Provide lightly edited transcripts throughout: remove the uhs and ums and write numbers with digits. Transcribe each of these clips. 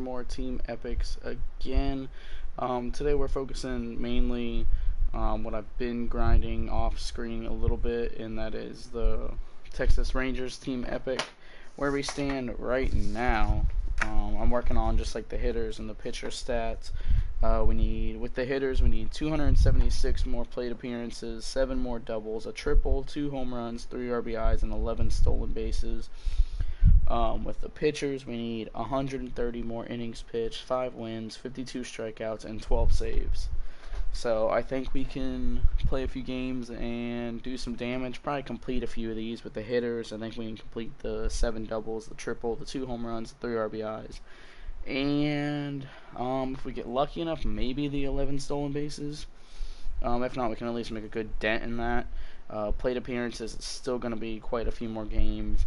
some more team epics again. Today we're focusing mainly on what I've been grinding off screen a little bit, and that is the Texas Rangers team epic. Where we stand right now, I'm working on just like the hitters and the pitcher stats. With the hitters, we need 276 more plate appearances, 7 more doubles, a triple, 2 home runs, 3 RBIs, and 11 stolen bases. With the pitchers, we need 130 more innings pitched, 5 wins, 52 strikeouts, and 12 saves. So I think we can play a few games and do some damage, probably complete a few of these with the hitters. I think we can complete the 7 doubles, the triple, the 2 home runs, the 3 RBIs. And if we get lucky enough, maybe the 11 stolen bases. If not, we can at least make a good dent in that. Plate appearances, it's still going to be quite a few more games.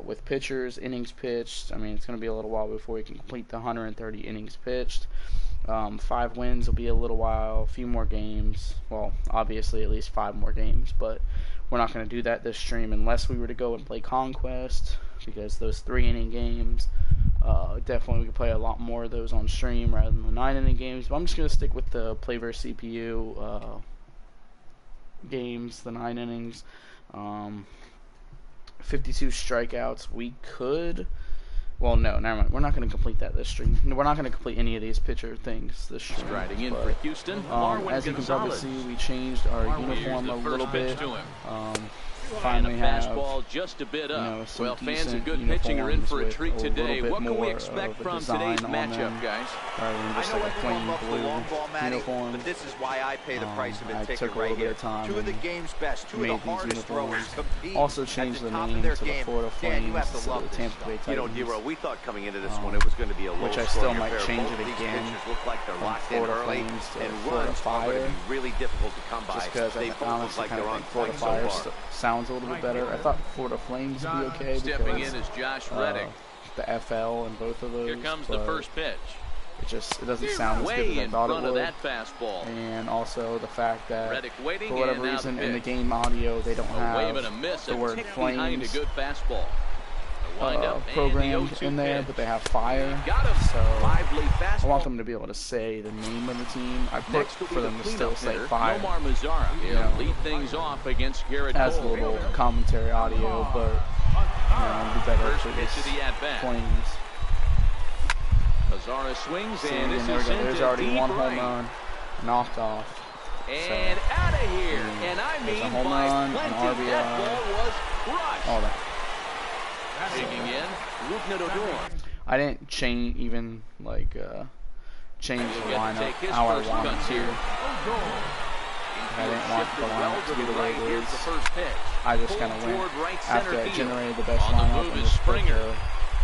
With pitchers, innings pitched, I mean, it's going to be a little while before we can complete the 130 innings pitched. 5 wins will be a little while, a few more games. Well, obviously at least 5 more games, but we're not going to do that this stream unless we were to go and play Conquest, because those 3-inning games, definitely we could play a lot more of those on stream rather than the 9-inning games. But I'm just going to stick with the play versus CPU games, the 9 innings. 52 strikeouts. We could... Well, no, never mind. We're not going to complete that this stream. We're not going to complete any of these pitcher things this stream. Striding in for Houston. As you can probably see, we changed our uniform a little bit. Finally have, fastball just a bit up. Well, fans of good pitching are in for a treat today. What can we expect from today's matchup, guys? Just like a plain blue uniform. But this is why I pay the price of a ticket right here. 2 of the game's best, 2 of the hardest throwers compete. Also changed the name to the Florida Flames to the Tampa Bay Titans. You know, D-Roll, we thought coming into this one it was going to be a low, which I still might change it again. Look like they're locked in Florida early, Flames to and Florida Fire. Really difficult to come by. Just because I honestly kind of think Florida Fire sounds a little bit better. I thought Florida Flames would be okay Stepping because in is Josh Reddick. The FL and both of those. Here comes the first pitch. It doesn't sound as good as I thought it would. That fastball. And also the fact that for for whatever reason in the game audio they don't have the word Flames programmed in there, but they have Fire. So I want them to be able to say the name of the team. I picked for them to still say Fire. Lead things off against Garrett as a little commentary audio, but it'd be better if it was Flames. Mazzara swings, and this is there's already 1 home run knocked off. And out of here. And I mean, a home run, an RBI, that ball was crushed. all that. Digging in, Rupner. I didn't change the lineup how I wanted to. I didn't want the lineup to be the way it is. I just kind of went after I generated the best lineup and just put the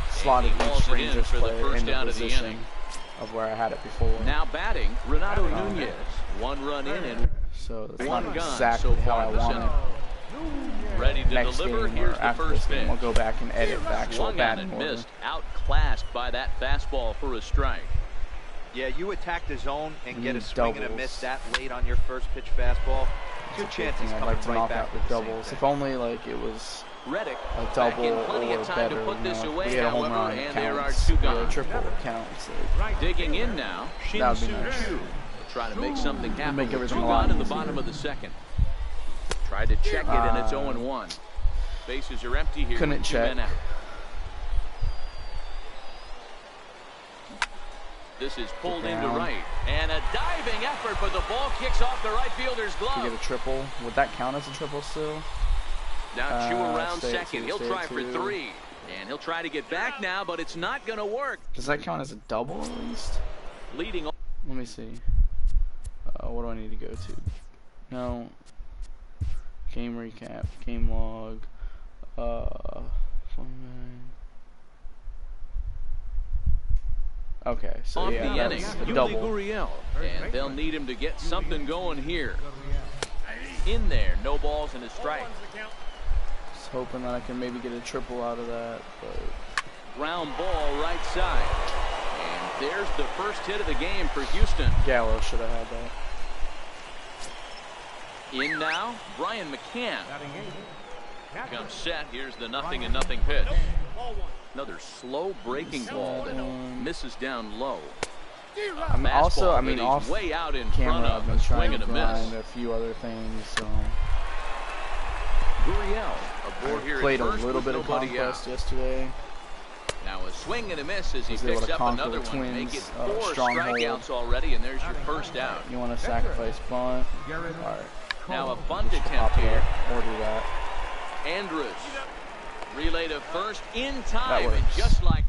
slotted each Rangers player in the position of where I had it before. Now batting, Renato Nunez. 1 run in and so that's not exactly how I want it. Ready to Next deliver. game, Here's or the after first this game, pitch. we'll go back and edit the actual batting order. Missed, outclassed by that fastball for a strike. Yeah, you attack the zone and get a swing and a miss that late on your first pitch fastball. Good chances I'd coming like to right knock back out the doubles. If only it was Reddick a double or better. We get a home run, it counts. Or a triple, it counts. Digging in now, that would be nice. Try to make something happen. Make everything a 2 lot gone in the easier. bottom of the second. Tried to check it, and it's 0-1. Bases are empty here. Couldn't check. This is pulled into right, and a diving effort, but the ball kicks off the right fielder's glove. To get a triple, would that count as a triple still? Now Chew around second. He'll try for 3, and he'll try to get back now, but it's not going to work. Does that count as a double at least? Leading. Let me see. What do I need to go to? No. Game recap, game log. Okay, so off yeah, the inning, that's a double. Gurriel, and they'll need him to get something going here. In there, no balls and a strike. Just hoping that I can maybe get a triple out of that, but ground ball right side, and there's the first hit of the game for Houston. Gallo should have had that. In now, Brian McCann comes set. Here's the 0-0 pitch. Another slow breaking ball that misses down low. I'm also, I mean, off way out in front of a swing and a miss. A few other things. Gurriel aboard here. Played a little bit of Conquest yesterday. Now a swing and a miss as he picks up another one. Make it 4 strikeouts already, and there's your first out. You want to sacrifice bunt? All right. Now a bunt attempt here. Or do that. Andrus relay to first in time, and just like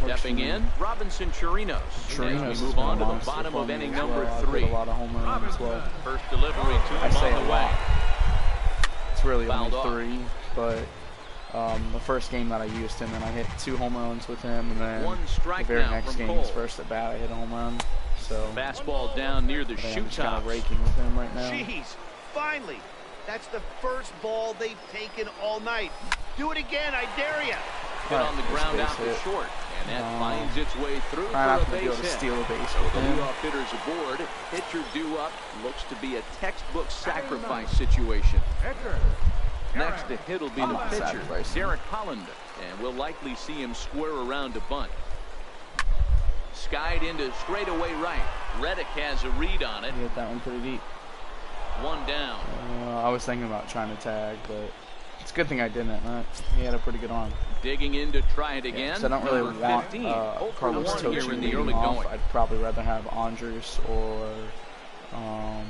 stepping in, Robinson Chirinos. Chirinos we move on to the bottom of inning number 3. A lot of home runs as well. First delivery to him on the way. It's really only 3, but the first game that I used him, and I hit 2 home runs with him, and then the very next game, his first at bat, I hit a home run. So fastball down near the shoe top. Kind of raking with him right now. Jeez, finally, that's the first ball they've taken all night. Do it again, I dare you. Hit on the ground out to short, and that finds its way through for a base hit. Steal a base. So the leadoff hitter's aboard. Pitcher due up. Looks to be a textbook sacrifice situation. Next to hit will be the pitcher, Derek Holland, and we'll likely see him square around to bunt. Skied into straightaway right. Reddick has a read on it. He hit that one pretty deep. 1 down. I was thinking about trying to tag, but it's a good thing I didn't. He had a pretty good arm. Digging in to try it again. So I don't really want Carlos Tocci in the early going. I'd probably rather have Andrus or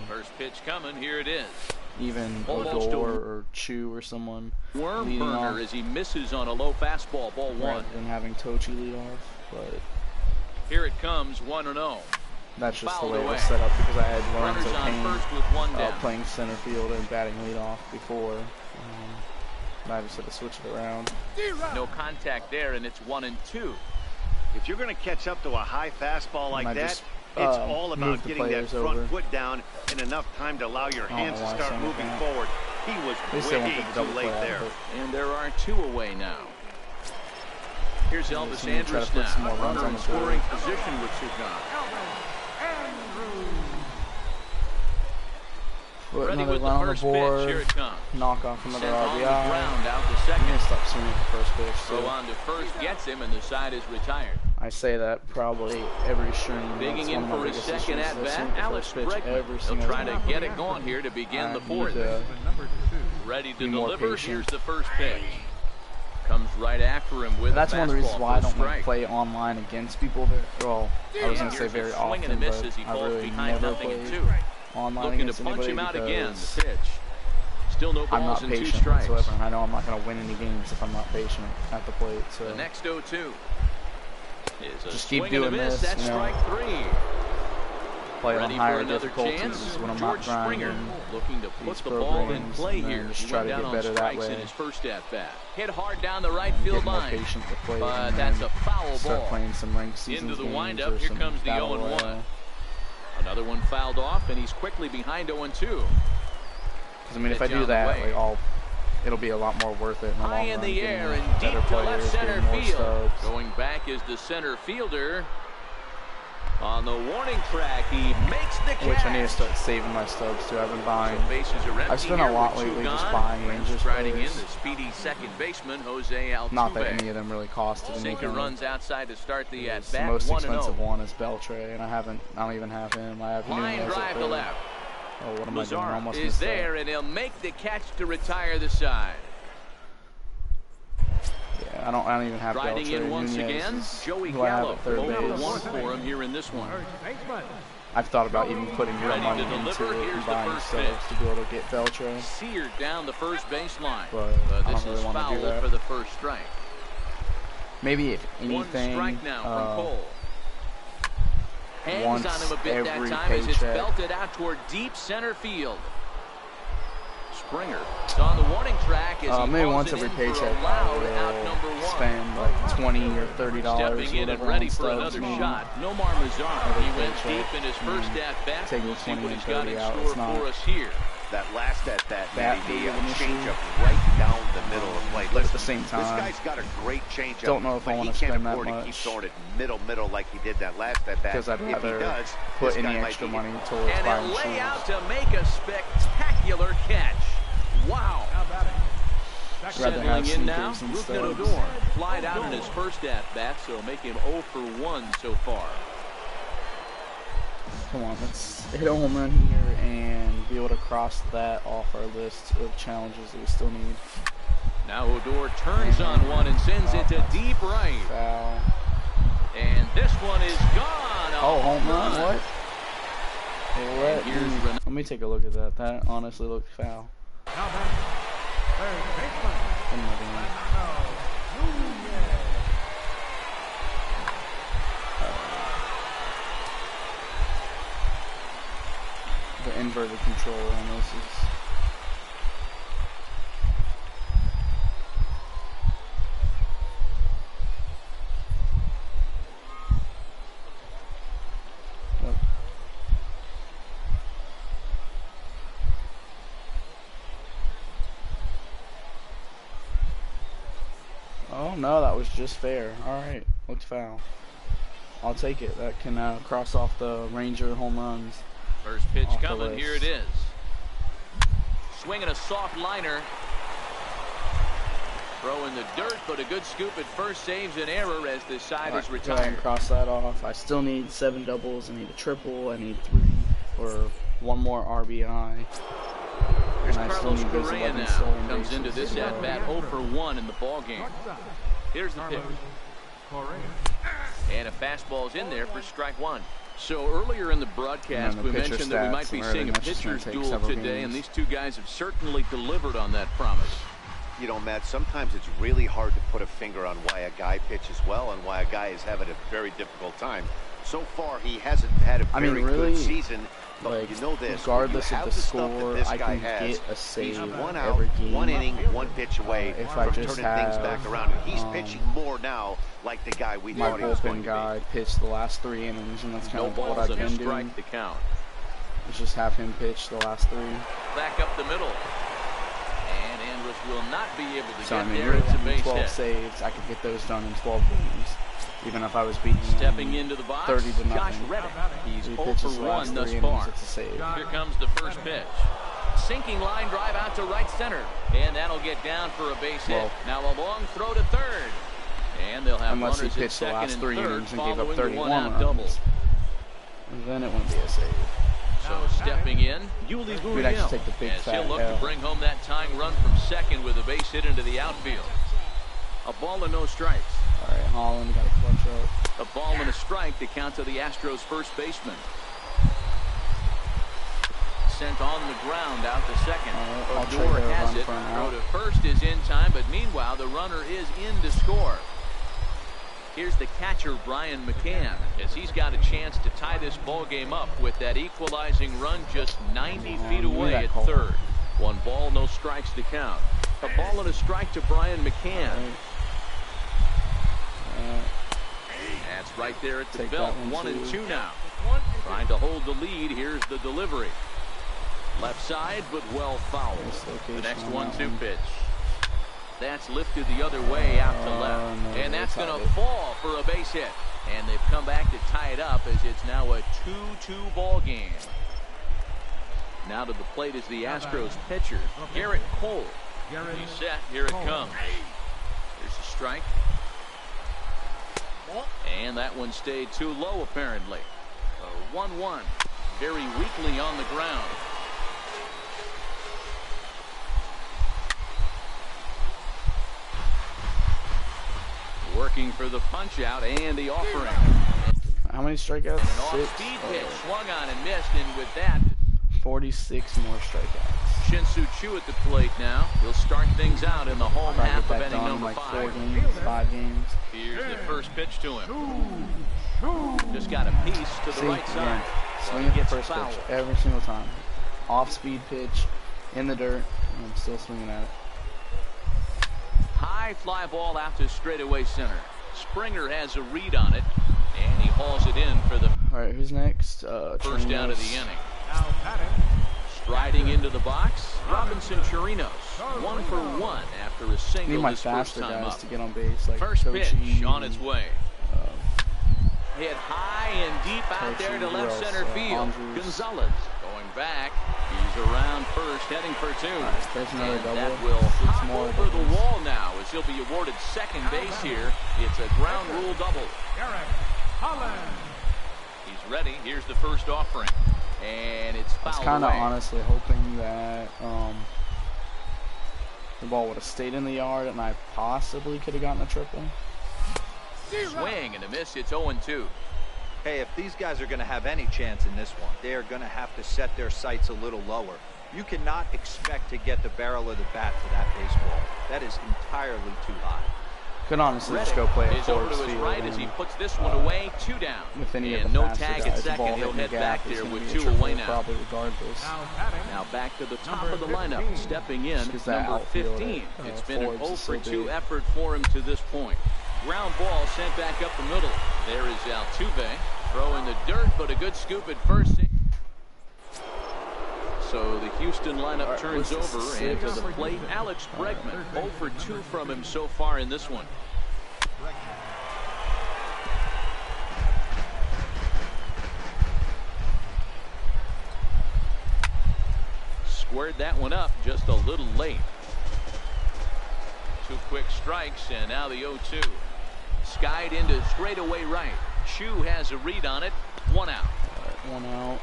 first pitch coming. Here it is. Even Odor or Chu or someone. Worm burner as he misses on a low fastball. Ball 1. Rather than having Tocci lead off, but here it comes. 1-0. That's just the way it was set up because I had Lorenzo Payne playing center field and batting leadoff before. I just had to switch it around. No contact there, and it's 1-2. If you're going to catch up to a high fastball like that, it's all about getting that front foot down in enough time to allow your hands to start moving forward. He was way too late there. And there are 2 away now. Here's Elvis Andrus now. Runner in scoring position with Sugan. Put Ready another with run the on the first board. pitch. Here it comes. Knock off another Sent on the RBI. ground out to second. I'm gonna stop swinging at the first pitch. Throw on to first, gets him, and the side is retired. I say that probably every stream. Digging in for his second at bat, Alex Bregman. He'll try to get it going here to begin the 4th. Ready to deliver. Here's the first pitch. Comes right after him with that's a one of the reasons why I don't strike. play online against people. Well, I was going to say very often, but I really never played online Looking against to punch anybody him out again. because The pitch. Still no I'm balls not and 2 patient strikes. whatsoever. I know I'm not going to win any games if I'm not patient at the plate. So The next 0-2 is a just keep swing and a doing miss. this. That's strike 3. Play on Ready higher for another difficulties chance. when I'm George not Springer grinding. looking to put these the ball in programs play and here. just He try went to down get on better that strikes way. in his first at bat. Hit hard down the right field Get more line. patient to play, But that's a foul start ball. playing some ranked seasons Into the games windup. or Here some comes the battle 0-1. royale. Another one fouled off, and he's quickly behind 0-2. Because I mean, if I do that, like, it'll be a lot more worth it in the long run. High in the air getting and deep better to left players, center getting more field. stubs. Going back is the center fielder. On the warning track, he makes the catch. Which I need to start saving my stubs too. I've been buying. So bases are empty. I've spent a lot lately just buying Rangers Striding in players. the speedy second baseman, Jose Altuve. Not that any of them really costed Sinker anything. runs outside to start the at The bat. most 1-0. expensive one is Beltre, and I don't even have him. I have Line Nunez drive at to third. left. Oh, what am I doing? I Lazar almost is missed there, that. and he'll make the catch to retire the side. Yeah, I don't even have Riding Beltre. in once Nunez again, is Joey who I have Gallo. at third Number base. 1 for him here in this one. I've thought about even putting real Ready to money deliver. into it Here's and the buying first stuff pitch. to be able to get Beltre. Seared down the first baseline. But I This don't really is want to do foul that. for the first strike. Maybe if One anything, strike now from Cole. Hangs once on him a bit that every time as it's paycheck. belted out toward deep center field. Springer is on the warning track as he maybe calls once it every in for a paycheck I loud out number will 1. spend like $20 or $30 Stepping in and whatever ready on for stubs. another maybe. shot. Nomar Mazar. Every He went paycheck. deep in his first at bat. Taking We'll see 20 what and he's got 30 in out, store it's not for us here. That last at bat, That Matty, the big of an issue. changeup right down the middle of the plate. But at Listen, the same this time, guy's got a great changeup. don't know if I but want he to can't spend that afford to keep much. throwing it middle like he did that last at bat. because I'd If he rather does, put this any guy might extra be- money towards And buying he'll lay shoes. out to make a spectacular catch. Wow. Settling in now, Odor flied out in his first at-bat, so make him 0 for 1 so far. Come on, let's hit a home run here and be able to cross that off our list of challenges that we still need. Now Odor turns on one and sends it to deep right. Foul. And this one is gone. Oh, home run? What? Let me take a look at that. That honestly looked foul. What am I doing? The inverted controller on this is... Oh no, that was just fair. Alright, looked foul. I'll take it. That can cross off the Ranger home runs. First pitch coming, here it is. Swinging a soft liner. Throw in the dirt, but a good scoop at first saves an error as the side is retired. Go ahead and cross that off. I still need 7 doubles. I need a triple. I need 3 or 1 more RBI. Here's Carlos Correa now. Comes into this at bat 0 for 1 in the ball game. Here's the pitch. And a fastball's in there for strike 1. So earlier in the broadcast, we mentioned that we might be seeing a pitcher's duel today, and these two guys have certainly delivered on that promise. You know, Matt, sometimes it's really hard to put a finger on why a guy pitches well and why a guy is having a very difficult time. So far, he hasn't had a very good season. But like, you know this, regardless of the score, I can get a save every game. 1 inning, 1 pitch away if I just turning things back around. And he's pitching more now, like the guy we thought he was going to be. My bullpen guy pitched the last 3 innings, and that's kind of what I've been doing. The count. Let's just have him pitch the last 3. Back up the middle. And Andrus will not be able to so, get I mean, there. It's a base 12 hit. saves. I could get those done in 12 games. Even if I was beating stepping into the box, 30 to nothing. Josh Reddick. He's 0 for 1 thus far. It's a save. Here comes the first pitch. Sinking line drive out to right center. And that'll get down for a base hit. Now a long throw to third. And they'll have unless runners he pitched at the last second 3 and innings third and gave up 31 out doubles. And then it wouldn't be a save. So stepping in, Yuli Gurriel. We'd actually take the big as he'll look to bring home that tying run from second with a base hit into the outfield. A ball and no strikes. All right, Holland got to clutch up. A ball and a strike to count to the Astros first baseman. Sent on the ground out to second. Odor has it. Throw to first is in time, but meanwhile the runner is in to score. Here's the catcher, Brian McCann, as he's got a chance to tie this ball game up with that equalizing run just 90 feet away at third. 1 ball, no strikes to count. A ball and a strike to Brian McCann. That's right there at the belt. 1 and 2 now. Trying to hold the lead. Here's the delivery. Left side, but well fouled. The next 1-2 pitch. That's lifted the other way out to left. And that's going to fall for a base hit. And they've come back to tie it up as it's now a 2-2 ball game. Now to the plate is the Astros pitcher, Garrett Cole. He's set. Here it comes. Here's the strike. And that one stayed too low, apparently. 1-1. Very weakly on the ground. Working for the punch out and the offering. How many strikeouts? An off-speed pitch swung on and missed, and with that, 46 more strikeouts. Shin-Soo Choo at the plate now. He'll start things out in the home half of inning number 5. 4 games, 5 games. Here's the first pitch to him. Just got a piece to the right side. Swing at the first pitch every single time. Off-speed pitch in the dirt. And I'm still swinging at it. High fly ball out to straightaway center. Springer has a read on it, and he hauls it in for the. All right, who's next? First down of the inning. Striding into the box, Robinson Chirinos, 1 for 1 after a single his first time up. To get on base, like first pitch on its way. Hit high and deep out there to left center field. Gonzalez going back. He's He's around first, heading for two. Right, there's another double. That will hop over the wall now as he'll be awarded second base here. It's a ground rule double. He's ready. Here's the first offering. And it's fouled away. I was kind of honestly hoping that the ball would have stayed in the yard and I possibly could have gotten a triple. Swing and a miss. It's 0-2. Hey, if these guys are going to have any chance in this one, they are going to have to set their sights a little lower. You cannot expect to get the barrel of the bat to that baseball. That is entirely too high. Could honestly just go play is over to his right as he puts this one away. 2 down. With any and of the no tag guys, at second. He'll head back there with 2 away now. Probably regardless. Now back to the top of the lineup. Stepping in, number 15. It's been an 0-for-2 effort for him to this point. Ground ball sent back up the middle. There is Altuve. Throw in the dirt, but a good scoop at first. So the Houston lineup turns over, and to the plate, Alex Bregman. 0-for-2 from him so far in this one. Squared that one up just a little late. 2 quick strikes, and now the 0-2. Skied into straightaway right. Chu has a read on it. 1 out. Right, 1 out.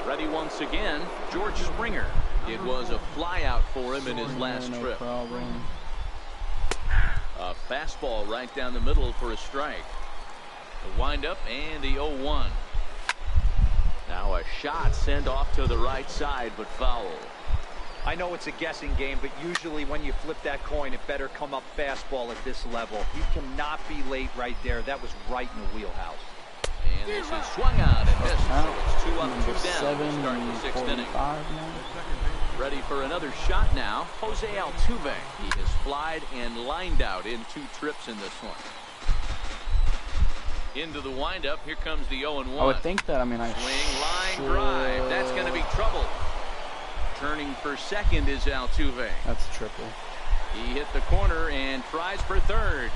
Ready once again, George Springer. It was a fly out for him in his last trip. Problem. A fastball right down the middle for a strike. The windup and the 0-1. Now a shot sent off to the right side, but foul. I know it's a guessing game, but usually when you flip that coin, it better come up fastball at this level. You cannot be late right there. That was right in the wheelhouse. And this is swung out and missed. So it's 2 up, 2 down to start the 6th inning. Ready for another shot now. Jose Altuve. He has flied and lined out in 2 trips in this one. Into the windup. Here comes the 0-1. I would think that. I mean, swing, line, drive. That's going to be trouble. Turning for second is Altuve. That's a triple. He hit the corner and tries for third.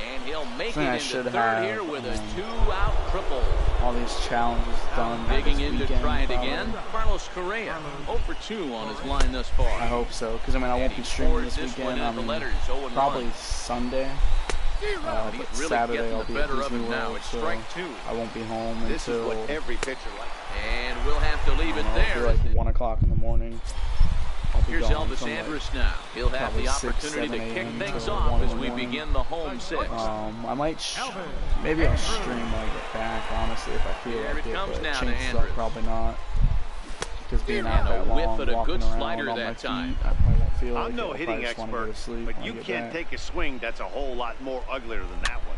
And he'll make it into third here with a 2-out triple. All these challenges done. Digging in to try it again. Carlos Correa, 0-for-2 on his line thus far. I hope so, because I mean I won't be streaming this weekend. I mean, probably Sunday. But really Saturday I'll be at Disney World, now. It's strike 2. I won't be home this until. This is what every pitcher likes. And we'll have to leave it there. Like 1 o'clock in the morning. Here's Elvis Andrus now. He'll have the opportunity to kick things off as we begin the home 6th. I might, maybe I'll stream when I get back, honestly, if I feel like it. But chances are probably not. Because being out that long, walking around on my feet, I probably won't feel like I'm no hitting expert, but you can't take a swing that's a whole lot more uglier than that one.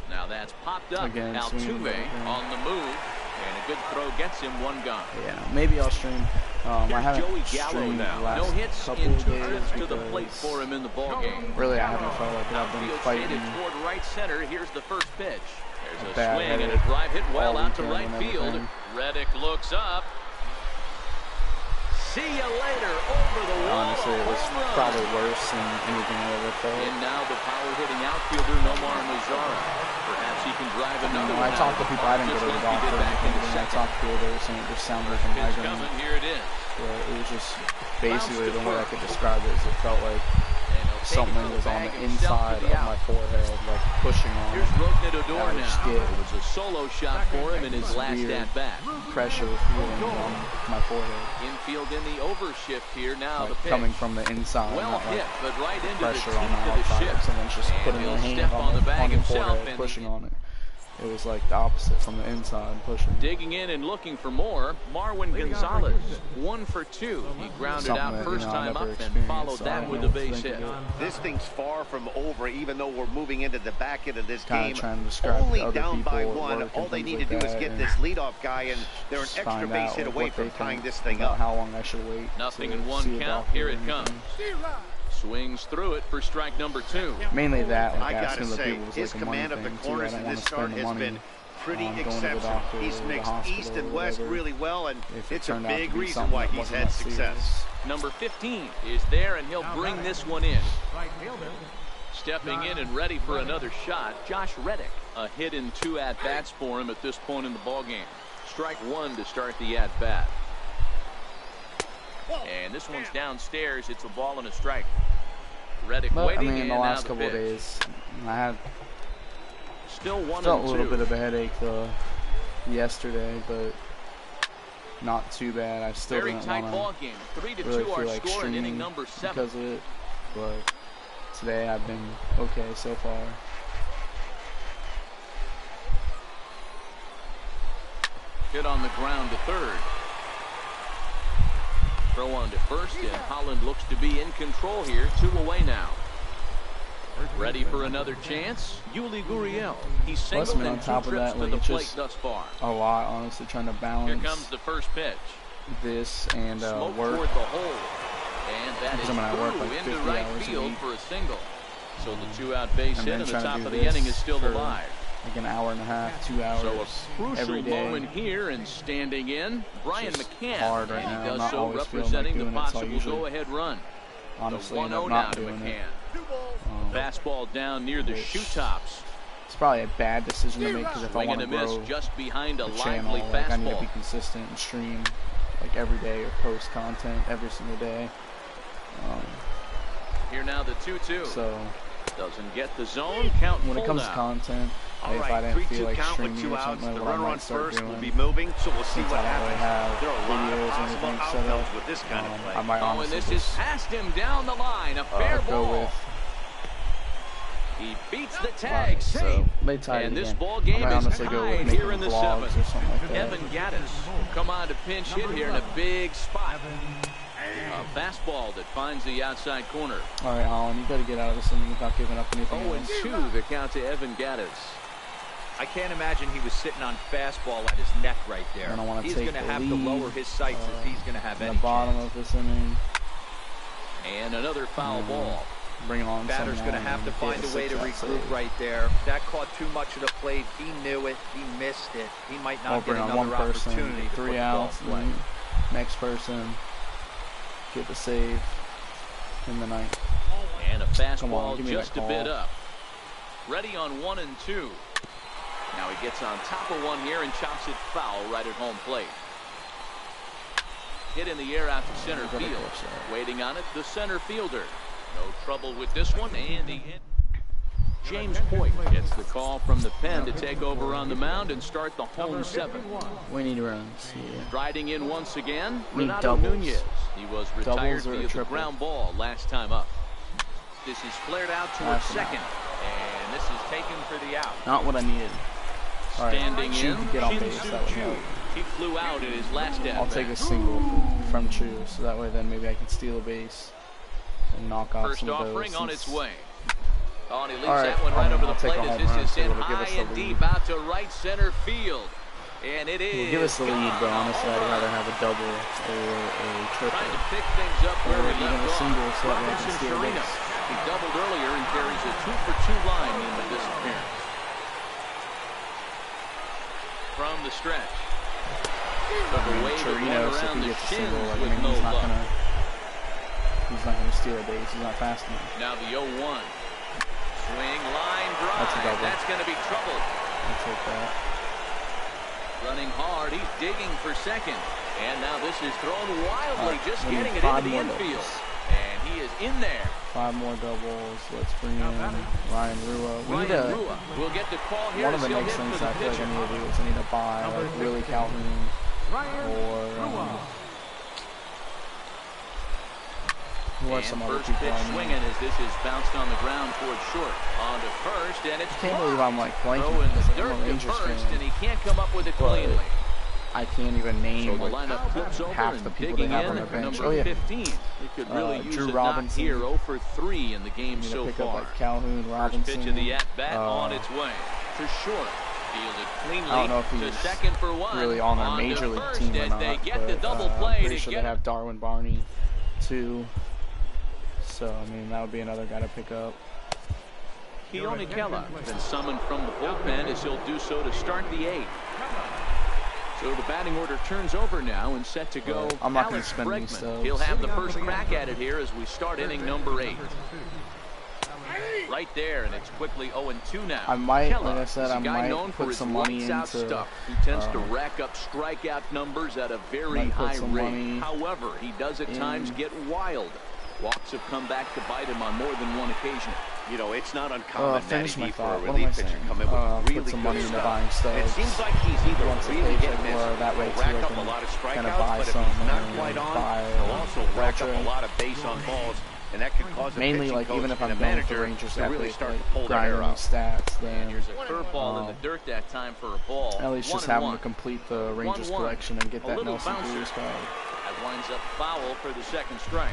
Now that's popped up. Altuve on the move. And a good throw gets him 1 gone. Yeah, maybe I'll stream. I haven't Joey Gallo streamed now. the last No hits couple in of 2 days trips to the plate for him in the ball game. Really, I haven't felt like I've been fighting. Toward right center. Here's the first pitch. There's a bad swing and a drive hit well out to right field. everything. Reddick looks up. See you later over the wall. Honestly, it was probably worse than anything I ever felt. And now the power-hitting outfielder Nomar Mazara. Perhaps he can drive another one. I talked to people. I didn't go to the doctor. When I talked to people, they were saying it just sounded like a migraine. Here it is. But it was just basically the way I could describe it is it felt like something was on the inside of my forehead, like pushing on. Here's Rougned Odor now. It was a solo shot for him in his last at-bat. Pressure feeling on my forehead. Infield in the overshift here now. Like the pitch. Coming from the inside. Well not hit, like but right into pressure the on the teeth of the outside. shift. Someone's just putting their hand on the bag himself forehead, pushing on it. It was like the opposite from the inside, pushing. Digging in and looking for more. Marwin Gonzalez, 1-for-2. He grounded out first time up and followed that with a base hit. This thing's far from over, even though we're moving into the back end of this game. Only down by 1. All they need to do is get this leadoff guy, and they're an extra base hit away from tying this thing up. How long I should wait? Nothing in 1 count. Here it comes. Swings through it for strike number 2. Mainly that. Like I gotta say, his command of the corners in this start has been pretty exceptional. He's mixed east and west really well, and it's a big reason why he's had success. Number 15 is there, and he'll bring this one in. Stepping in and ready for another shot, Josh Reddick. A hit in 2 at-bats for him at this point in the ballgame. Strike one to start the at-bat. And this one's downstairs. It's a ball and a strike. Reddick waiting, I mean, the last couple of days, I had felt a little bit of a headache yesterday, but not too bad. I still didn't want to really feel like streaming because of it, but today I've been okay so far. Hit on the ground to third. Throw on to first, and Holland looks to be in control here. 2 away now. Ready for another chance? Yuli Gurriel. He's singled in 2 trips to the plate thus far. A lot, honestly, trying to balance. Here comes the first pitch. This and Smoke work. toward the hole. And that is through like into right field for a single. So the 2-out base hit and the top of the inning is still alive. Like an hour and a half, 2 hours. So a crucial moment here, and standing in, Brian McCann. Hard right and he now. does so, representing the possible go-ahead run. Honestly, the 1-0 now to McCann. Fastball down near the shoe tops. It's probably a bad decision to make because if I want to grow just behind a the channel, like I need to be consistent and stream like every day or post content every single day. Here now the 2-2. So doesn't get the zone. Count when it comes to content. All if right, I didn't feel 3-2 like count with streaming 2 or outs. something, The what I runner on might start first doing, will be moving, so we'll see since what I don't really happens. have There are a lot of videos or possible anything set outcomes up, with this kind of play. I might and honestly this is past him down the line. A fair go ball. with. He beats the tag. So they tied and it this again. ball game is honestly go with tied making here in the vlogs 7th. or something like that. Evan Gattis come on to pinch hit here in a big spot. A fastball that finds the outside corner. All right, Alan, you got to get out of this inning without giving up anything else. 0-2 the count to Evan Gattis. I can't imagine he was sitting on fastball at his neck right there. I don't want to he's take going to the have lead, to lower his sights if he's going to have in any the bottom chance. of this inning. And another foul ball. Bring on Batter's going to have to find a way to regroup right there. That caught too much of the plate. He knew it. He missed it. He might not get another opportunity. 3 outs. Next person get the save in the ninth. And a fastball just a bit up. Ready on 1 and 2. Now he gets on top of one here and chops it foul right at home plate. Hit in the air out to center field. Waiting on it, the center fielder. No trouble with this one, and the James Hoyt gets the call from the pen to take over on the mound and start the home 7th. We need runs. Yeah. Riding in once again, We need Renato doubles. Nunez. He was retired via the triple. ground ball last time up. This is flared out towards second, and this is taken for the out. Not what I needed. All right, Standing Chu in, could get on base. That would help. he flew out in his last at-bat. I'll take a single from Chu, so that way then maybe I can steal a base and knock off First some of those. offering on its way. Oh, and he leaves All right, that one right over the I'll take plate a as home run, this is so in it'll give high us the and lead. deep out to right center field. And it is. We'll give us the lead, but honestly, I'd rather have a double or a triple. Trying to pick things up where Or we even left a off. single, so that way I can Robinson steal a Chirino. base. He doubled earlier and carries a 2-for-2 line into this appearance. From the stretch. Took a wave of one Chirino, so if around he the gets a shins single, like, with maybe no luck. he's not gonna steal a base. He's not fast enough. Now the 0-1. Swing, line, drive. That's a double. That's going to be trouble. I'll take that. Running hard. He's digging for second. And now this is thrown wildly, just we need getting it 5 into the more infield. doubles. And he is in there. 5 more doubles. Let's bring in Ryan Rua. We need Ryan a. Rua will get the call here. One of the He'll next hit things for I the feel like I pitcher. need to do is I need to buy like Willie Calhoun or who are some other First people pitch I need. swinging as this is bounced on the ground towards short. On to first, and it's I can't believe I'm like blanking throwing because the I'm dirt a to Rangers first, fan. and he can't come up with it But cleanly. I can't even So name the like lineup flips over half and the people they digging have in on their at bench. number Oh yeah, 15. They could really use Drew a knock Robinson. here. 0 for 3 in the game I'm so gonna pick up far. like Calhoun, Robinson. First pitch of the at-bat on its way to short. Fielded cleanly I don't know if to he's second for one. really on their to major league first team or as not, they get but the double I'm play pretty to sure get they have Darwin Barney too. So I mean that would be another guy to pick up. Keone Kela been summoned from the bullpen as he'll do so to start the 8th. So the batting order turns over now and set to go. I'm not going to Alex spend any Bregman. stubs. He'll have the first crack at it here as we start inning number 8. Right there, and it's quickly 0-2 now. I might, Keller, like I said, I might put some money into stuff, who tends to rack up strikeout numbers at a very high rate. However, he does at times get wild. Walks have come back to bite him on more than one occasion. You know, it's not uncommon for a what relief pitcher to come in with really put some money into buying stuff. stuff. It seems like he's either really getting this, that way too, rack up a lot of strikeouts, but if he's not quite on, he'll also rack up a lot of base on balls, and that could cause a mainly pitching like coach even if I'm and a going with the manager Rangers to really start to pull their grinding hair out. Stats, then Here's a curveball in the dirt that time for a ball. at least just having to complete the Rangers collection and get that Nelson Cruz card. That winds up foul for the second strike.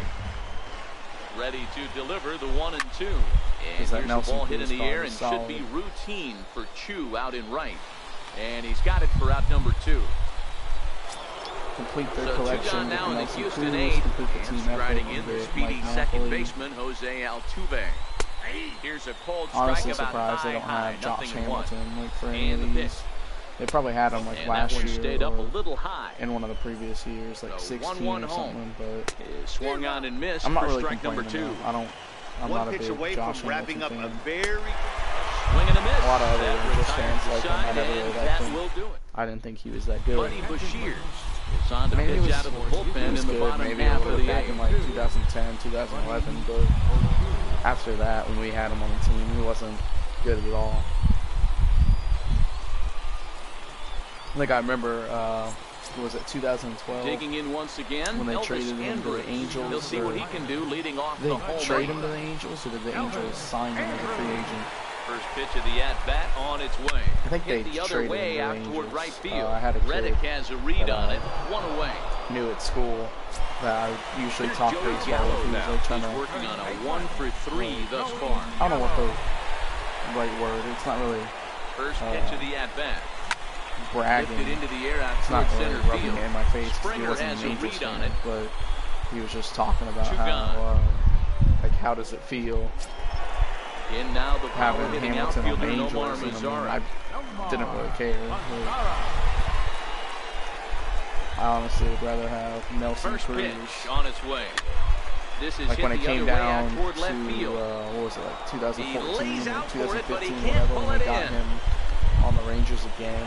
Ready to deliver the 1-2. And here's the ball hit in the air and should be routine for Chu out in right. And he's got it for out number 2. Complete their collection. Two gone now in the Houston Cruz, 8. And striding in the speedy second baseman Jose Altuve. Here's a cold strike. Honestly about surprised they don't have Josh Hamilton like for any of these. They probably had him like last year stayed up a little high in one of the previous years, like 16 or something. But swung on and missed. I'm not really strike number 2. I'm not a big Josh Hamilton fan. A very swing and a miss. A lot of other Rangers fans like him. I never really liked him. Will do it. I didn't think he was that good. Buddy Bashir is on the pitch out of the bullpen in the bottom maybe half of the back in like 2010, 2011, but after that, when we had him on the team, he wasn't good at all. Like I remember, was it 2012? Digging in once again, when they Elvis traded him to the Angels. He'll see what he can do leading off the home. Did they trade him to the Angels, or did the Angels sign him as a free agent? First pitch of the at-bat on its way. I think Hit they the other traded way him out to the toward Angels. right field. I had a Reddick has a read on it. One away. Knew at school that I usually talk Joey baseball Gallo with. He was like trying He's to. working on a 1-for-3 thus far. I don't know what the right word. It's not really First pitch of the at-bat. bragging. Lifted into the air out It's not toward really center rubbing field. it in my face. Springer He wasn't has an a Angels read on fan, it. but he was just talking about Two how, like, how does it feel In now the power having hitting Hamilton on outfielder the Nomar Angels? Mazara. I didn't really care. I honestly would rather have Nelson First Cruz. pitch on its way. This is Like hit when it the came other way down out toward to, left field. what was it, like 2014 He lays or out for it, but he 2015, can't whatever, pull when it we got in. him on the Rangers again.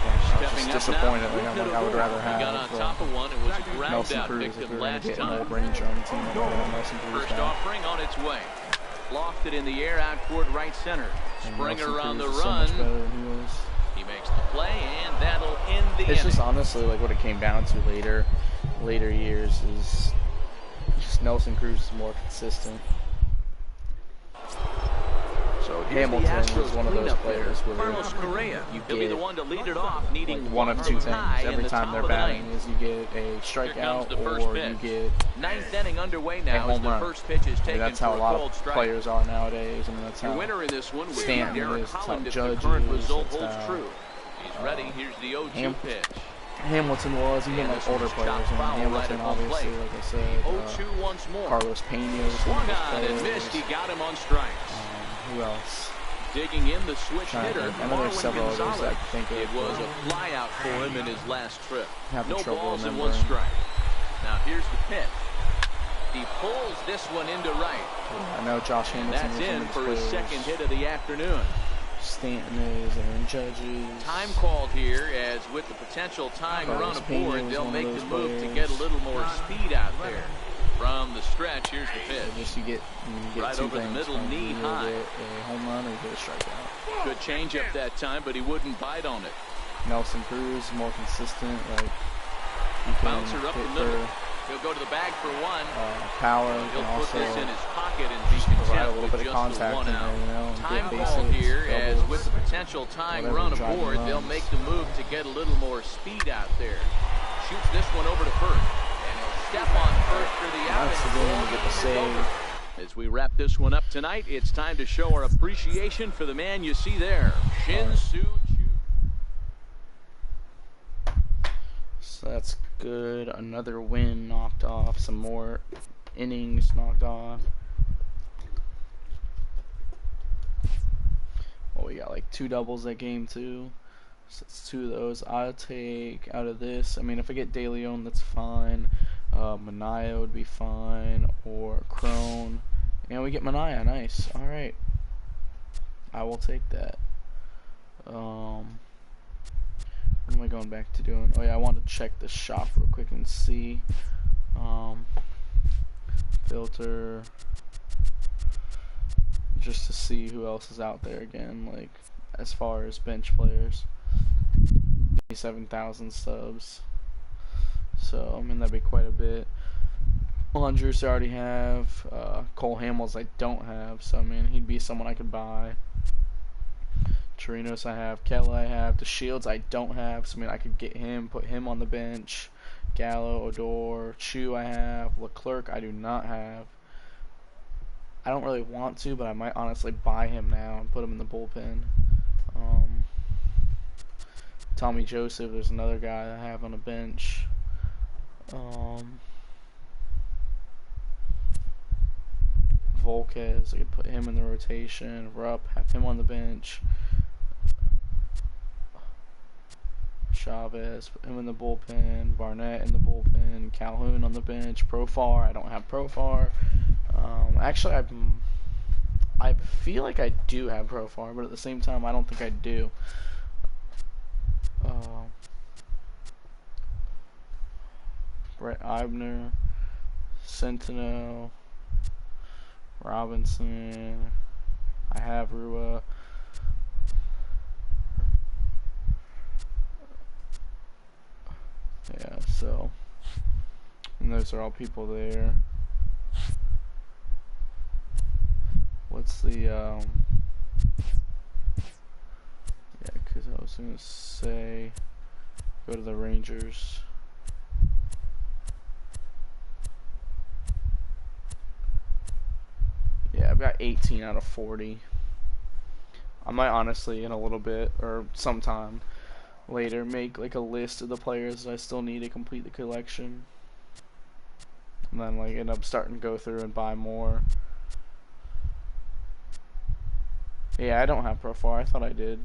I was Stepping just up disappointed. now, Like, I'm like, I would rather he got on have top of one. It was a ground Nelson out Cruz if victim we were going last to get an time. old Ranger on the team. I'd rather have Nelson Cruz First back. offering on its way. Lofted in the air out toward right center. And Springer Nelson on the Cruz is so run. much better than he was. He makes the play, and that'll end the It's inning. just honestly like what it came down to later years is just Nelson Cruz is more consistent. So Hamilton was one of those players where Carlos Correa, you he'll be the get one to lead it off, needing like one of two things high in every the time top they're of the batting ninth. is you get a Here comes strikeout the first or you pitch. get Ninth inning underway now as home the run. first pitch is taken that's for how a lot cold of strike. players are nowadays. I mean that's Your how winner in this one would be Stanton Derek is, that's how Holland if the Judge current is, result that's holds how, true. He's ready. Here's the 0-2 pitch. Hamilton was, even And like this older one's players. chopped I mean, foul right Hamilton, at home obviously, plate. like I said, 0-2 once more. Carlos Pena was one Swung of those on and players. missed. He got him on strikes. Who else? Digging in the switch Trying to hitter, think. I know there's Marwin several others Gonzalez. I can think of, It was but a flyout for him in his last trip. Having No trouble balls and one remembering. strike. Now here's the pitch. He pulls this one into right. I know Josh And Hamilton that's was one in of for those his players. second hit of the afternoon. Stanton is, and Judges. Time called here, as with the potential tying Carlos run Pena aboard, was they'll one of make those the move to players. get a little more speed out there. From the stretch, here's the So pitch. just you get Right two over the things middle, from knee you either high. get a home run or you get a strikeout. Good changeup that time, but he wouldn't bite on it. Nelson Cruz more consistent, like you can Bouncer up hit the middle. for He'll go to the bag for one. power. He'll Can put also this in his pocket and be provide a content little with bit of just the contact one in there, out. you know, and Time get called bases, here, as doubles, with the potential tying whatever, run driving aboard, they'll runs. make the move to get a little more speed out there. Shoots this one over to first, and he'll step on first for the out. That's the game to get the save. As we wrap this one up tonight, it's time to show our appreciation for the man you see there, Shin-Soo Choo. So that's good. Another win knocked off. Some more innings knocked off. Well, we got like 2 doubles that game too. So it's 2 of those. I'll take out of this. I mean, if I get De Leon, that's fine. Manaea would be fine, or Crone, And we get Mania. Nice. All right. I will take that. What am I going back to doing? Oh yeah, I want to check the shop real quick and see. Filter. Just to see who else is out there again, like as far as bench players. 7,000 subs. So I mean that'd be quite a bit. Andrews I already have. Cole Hamels I don't have, so I mean he'd be someone I could buy. Chirinos I have. Kelly I have. The Shields I don't have, so I mean I could get him, put him on the bench. Gallo, Odor, Chu I have. Leclerc I do not have. I don't really want to, but I might honestly buy him now and put him in the bullpen. Tommy Joseph, there's another guy I have on the bench. Volquez, I could put him in the rotation. Rupp, have him on the bench. Chavez, put him in the bullpen. Barnett in the bullpen. Calhoun on the bench. Profar, I don't have Profar. Actually, I feel like I do have Profar, but at the same time, I don't think I do. Brett Eibner, Centeno, Robinson. I have Rua. Yeah, so, and those are all people there. What's the, yeah, because I was going to say, go to the Rangers. Yeah, I've got 18 out of 40. I might honestly, in a little bit, or sometime later, make like a list of the players that I still need to complete the collection. And then like end up starting to go through and buy more. Yeah, I don't have Profar. I thought I did.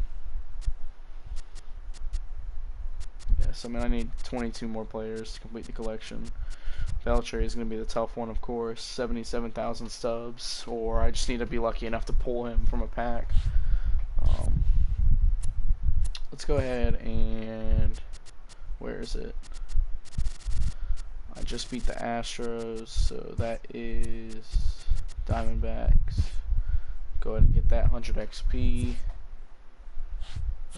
Yes, I mean I need 22 more players to complete the collection. Beltray is going to be the tough one, of course. 77,000 stubs, or I just need to be lucky enough to pull him from a pack. Let's go ahead and where is it? I just beat the Astros, so that is Diamondbacks. Go ahead and get that 100 XP.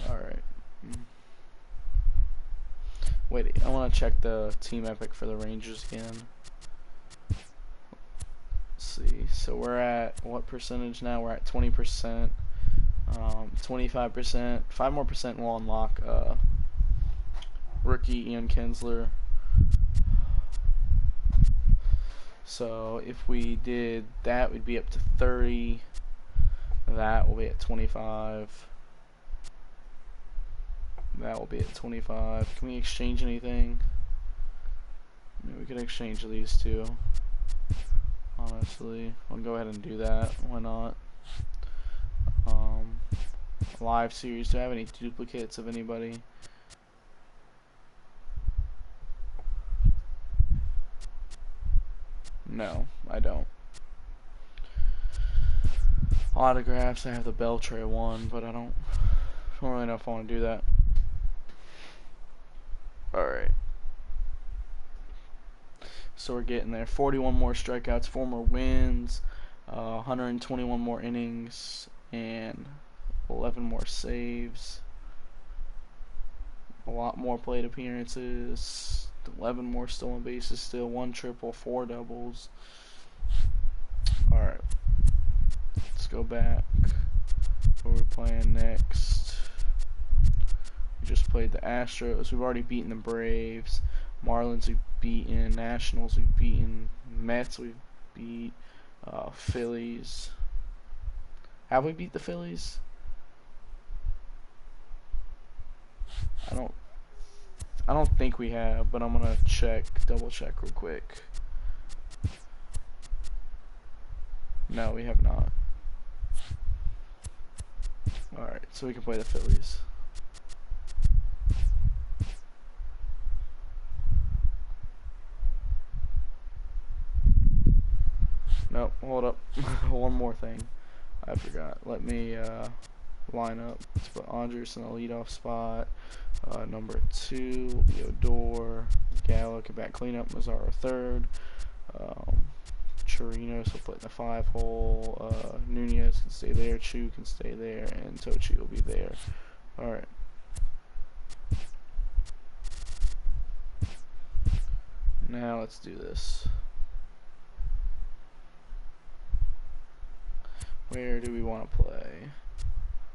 Alright. Wait, I want to check the team epic for the Rangers again. Let's see. So we're at what percentage now? We're at 20%. 25%. 5 more percent will unlock rookie Ian Kinsler. So if we did that, we'd be up to 30. That will be at 25. That will be at 25. Can we exchange anything? Maybe we can exchange these two. Honestly, I'll go ahead and do that. Why not? Live series. Do I have any duplicates of anybody? No, I don't. Autographs. I have the Beltray one, but I don't really know if I want to do that. Alright. So we're getting there. 41 more strikeouts, 4 more wins, 121 more innings, and 11 more saves. A lot more plate appearances. 11 more stolen bases still. 1 triple, 4 doubles. Alright. Let's go back. Who are we playing next? We just played the Astros. We've already beaten the Braves. Marlins we've beaten. Nationals we've beaten. Mets we've beat. Phillies. Have we beat the Phillies? I don't think we have, but I'm gonna double check real quick. No, we have not. Alright, so we can play the Phillies. Oh, hold up. One more thing. I forgot. Let me line up. Let's put Andres in the leadoff spot. Number 2, Odor. Gallo can back cleanup. Mazzaro third. Chirinos will play in the 5 hole. Nunez can stay there. Chu can stay there. And Tochi will be there. Alright. Now let's do this. Where do we want to play?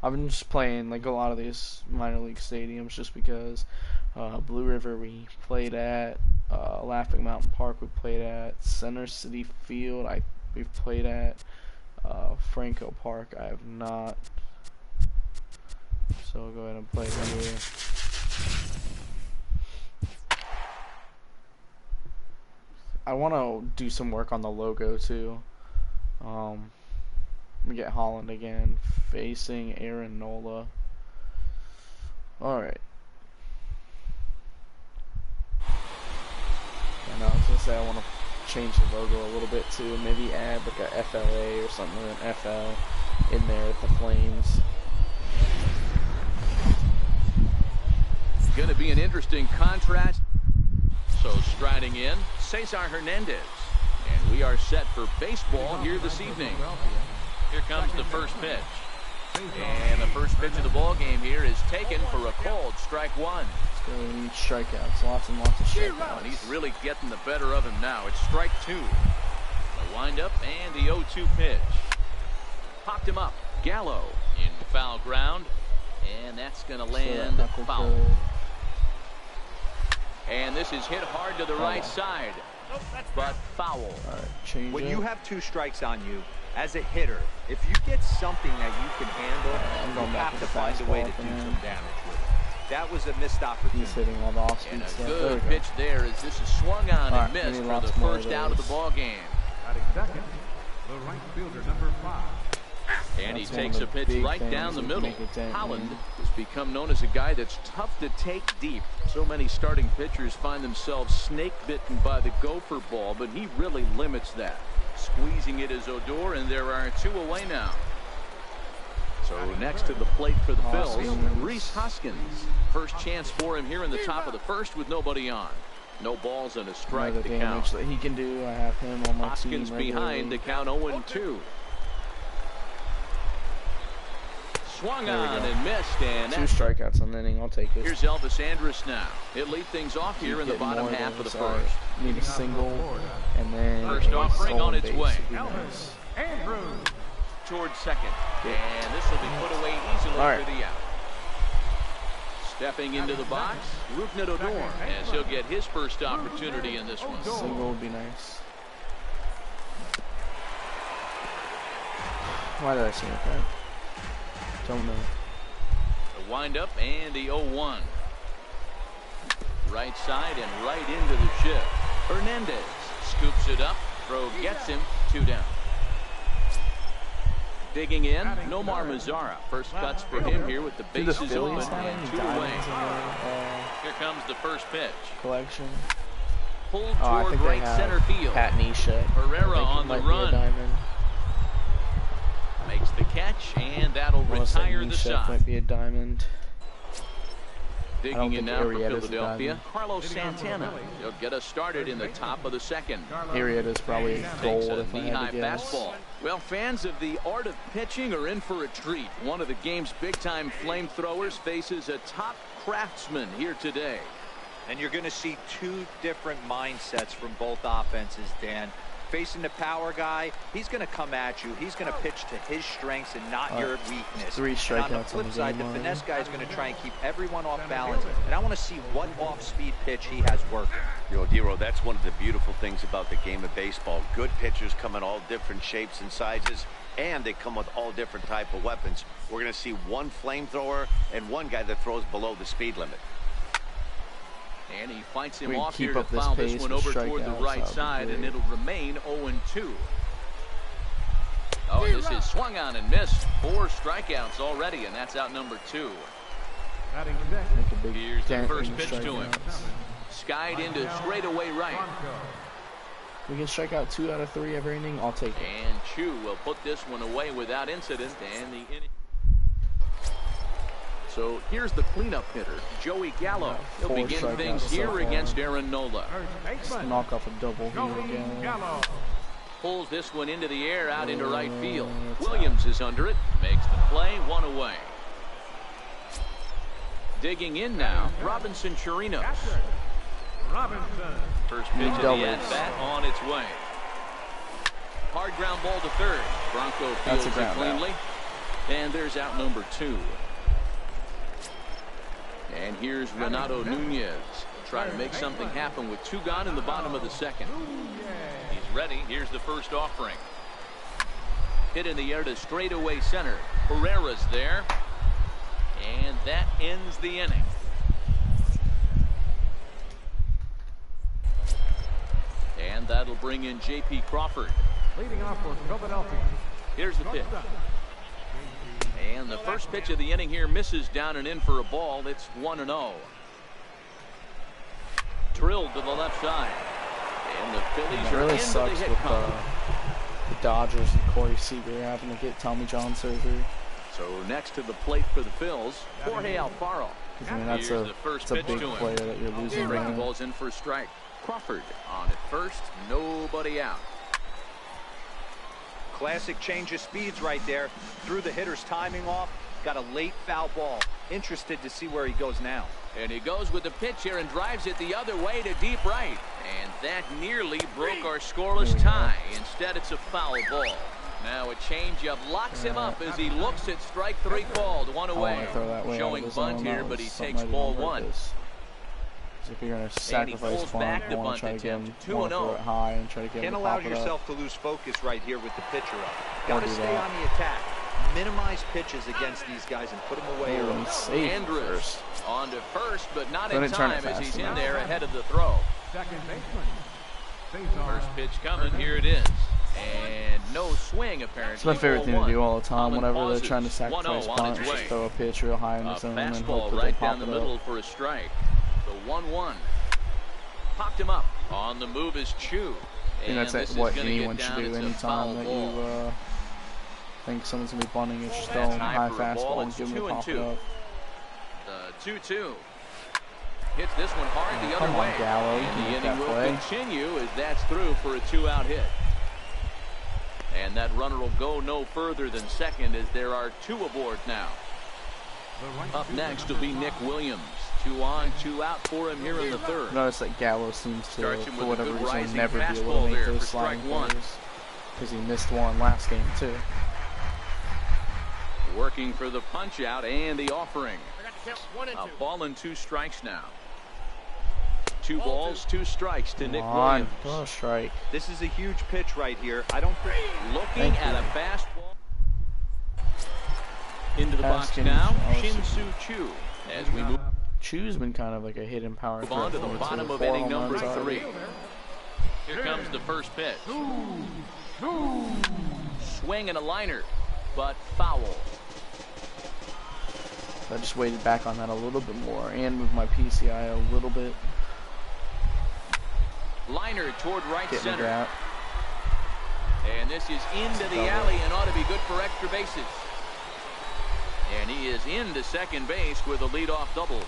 I've been just playing like a lot of these minor league stadiums just because Blue River we played at, Laughing Mountain Park we played at, Center City Field we've played at, Franco Park I have not. So we'll go ahead and play here. I want to do some work on the logo too. Let me get Holland again, facing Aaron Nola. Alright. And I was going to say I want to change the logo a little bit too. Maybe add like a FLA or something, an FL in there with the flames. Going to be an interesting contrast. So striding in, Cesar Hernandez. And we are set for baseball here this evening. Here comes the first pitch. And the first pitch of the ball game here is taken for a called strike 1. It's going to need strikeouts, lots and lots of strikeouts. And he's really getting the better of him now. It's strike 2. The windup and the 0-2 pitch. Popped him up. Gallo in foul ground. And that's going to land foul. And this is hit hard to the right side, but foul. When you have 2 strikes on you, as a hitter, if you get something that you can handle, you have to find a way to do some damage with it. That was a missed opportunity. He's hitting all the off-speed stuff. And a good pitch there as this is swung on and missed for the first out of the ball game. Second, the right fielder, number 5. And he takes a pitch right down the middle. Holland has become known as a guy that's tough to take deep. So many starting pitchers find themselves snake bitten by the gopher ball, but he really limits that. Squeezing it is Odor, and there are 2 away now. So next to the plate for the Phils, Rhys Hoskins. First chance for him here in the top of the first with nobody on. No balls and a strike to count. That he can do. I have him on my Hoskins team behind to count 0-2. Swung on and missed, and 2 strikeouts on the inning. I'll take it. Here's Elvis Andrus now. He'll lead things off here in the bottom half of the first. Need a single, and then first offering on its way. Nice. Towards second, and this will be put away easily for the out. Stepping into the box, Rougned Odor, as he'll get his first opportunity in this one. Single would be nice. Why did I say that? Don't know. The windup and the 0-1. Right side and right into the shift. Hernandez scoops it up. Throw gets him. 2 down. Digging in, Nomar Mazara. First cuts for him here with the bases open and 2 away. Here comes the first pitch. Collection. Pulled toward right center field. Pat Nisha. Herrera on the run. Makes the catch, and that'll retire the side. Might be a diamond. Digging in now for Philadelphia, Carlos Santana. He'll get us started in the top of the second. Arrieta's probably gold if I had to guess. Fastball. Well, fans of the art of pitching are in for a treat. One of the game's big-time flamethrowers faces a top craftsman here today. And you're going to see 2 different mindsets from both offenses, Dan. Facing the power guy, he's going to come at you. He's going to pitch to his strengths and not your weakness. 3 strikeouts. And on the flip side, the finesse guy is going to try and keep everyone off balance. And I want to see what off-speed pitch he has working. Dero, that's one of the beautiful things about the game of baseball. Good pitchers come in all different shapes and sizes, and they come with all different type of weapons. We're going to see 1 flamethrower and 1 guy that throws below the speed limit. And he fights him off here to foul this one over toward the right side, and it'll remain 0-2. Oh, this is swung on and missed. 4 strikeouts already, and that's out number 2. Here's the first pitch to him. Skied into straightaway right. We can strike out 2 out of 3 every inning. I'll take it. And Chu will put this one away without incident, and the inning. So here's the cleanup hitter, Joey Gallo. He'll begin things here against Aaron Nola. Knock off a double here again. Pulls this one into the air out into right field. Williams is under it, makes the play, 1 away. Digging in now, Robinson Chirinos. First pitch of the at-bat on its way. Hard ground ball to third. Bronco fields it cleanly. And there's out number 2. And here's Renato Nunez. Try to make something happen with 2 gone in the bottom of the second. He's ready. Here's the first offering. Hit in the air to straightaway center. Pereira's there. And that ends the inning. And that'll bring in J.P. Crawford. Leading off for Philadelphia. Here's the pitch. And the first pitch of the inning here misses down and in for a ball. It's 1-0. Drilled to the left side. And the Phillies are into the hit column. The Dodgers and Corey Seager having to get Tommy John surgery. So next to the plate for the Phils, Jorge Alfaro. I mean, that's a big player that you're losing right now. Ball's in for a strike. Crawford on at first, nobody out. Classic change of speeds right there. Threw the hitter's timing off. Got a late foul ball. Interested to see where he goes now. And he goes with the pitch here and drives it the other way to deep right. And that nearly broke our scoreless tie. Instead, it's a foul ball. Now a changeup locks him up as he looks at strike 3 called. 1 away. Showing bunt here, but he takes ball 1. If you're going to sacrifice bunt, you want to try to get him throw it high and try to get him Can't to allow pop it yourself up. to lose focus right here with the pitcher up. Got to stay on the attack. Minimize pitches against these guys and put them away early. Andrews on to first, but not in time as he's in there ahead of the throw. Second baseman. First pitch coming. Here it is. And no swing, apparently. It's my favorite thing to do all the time. Whenever they're trying to sacrifice 1-0 bunt, just throw a pitch real high in the zone and hope that right they pop down the it middle up. for a strike. The 1-1. Popped him up. On the move is Chu. I think that's what anyone should do anytime that you think someone's going to be bunting. It's just throwing high fastball and give them a pop it up. The 2-2. Hits this one hard the other way. Gallo, and the inning will continue as that's through for a 2-out hit. And that runner will go no further than second as there are 2 aboard now. Up next will be Nick Williams. 2 on, 2 out for him here in the third. Notice that Gallo seems to, for whatever reason, never be able fastball to make there those for sliding strike 1. plays. Because he missed one last game, too. Working for the punch out and the offering. A ball and 2 strikes now. 2 balls, 2 strikes to Nick Williams. Throw a strike. This is a huge pitch right here. I don't think. Looking at a fastball. Into the box now, Shin-Soo Choo. As we move. Chu's been kind of like a hidden power. Move on to the bottom of inning number 3. Here comes the first pitch. Swing and a liner, but foul. I just waited back on that a little bit more and moved my PCI a little bit. Liner toward right center. That. And this is into the alley and ought to be good for extra bases. And he is into second base with a leadoff double.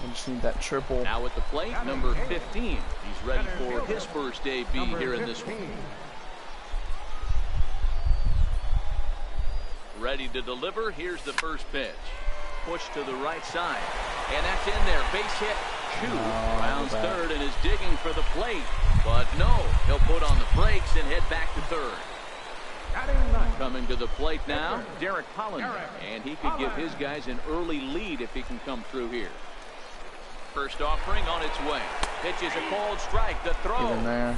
I just need that triple. Now at the plate, number 15. He's ready for his first debut here in this one. Ready to deliver. Here's the first pitch. Push to the right side. And that's in there. Base hit. Chu rounds third and is digging for the plate. But no, he'll put on the brakes and head back to third. Coming to the plate now, Derek Holland. And he could give his guys an early lead if he can come through here. First offering on its way. Pitch is a cold strike. The throw. Get in there.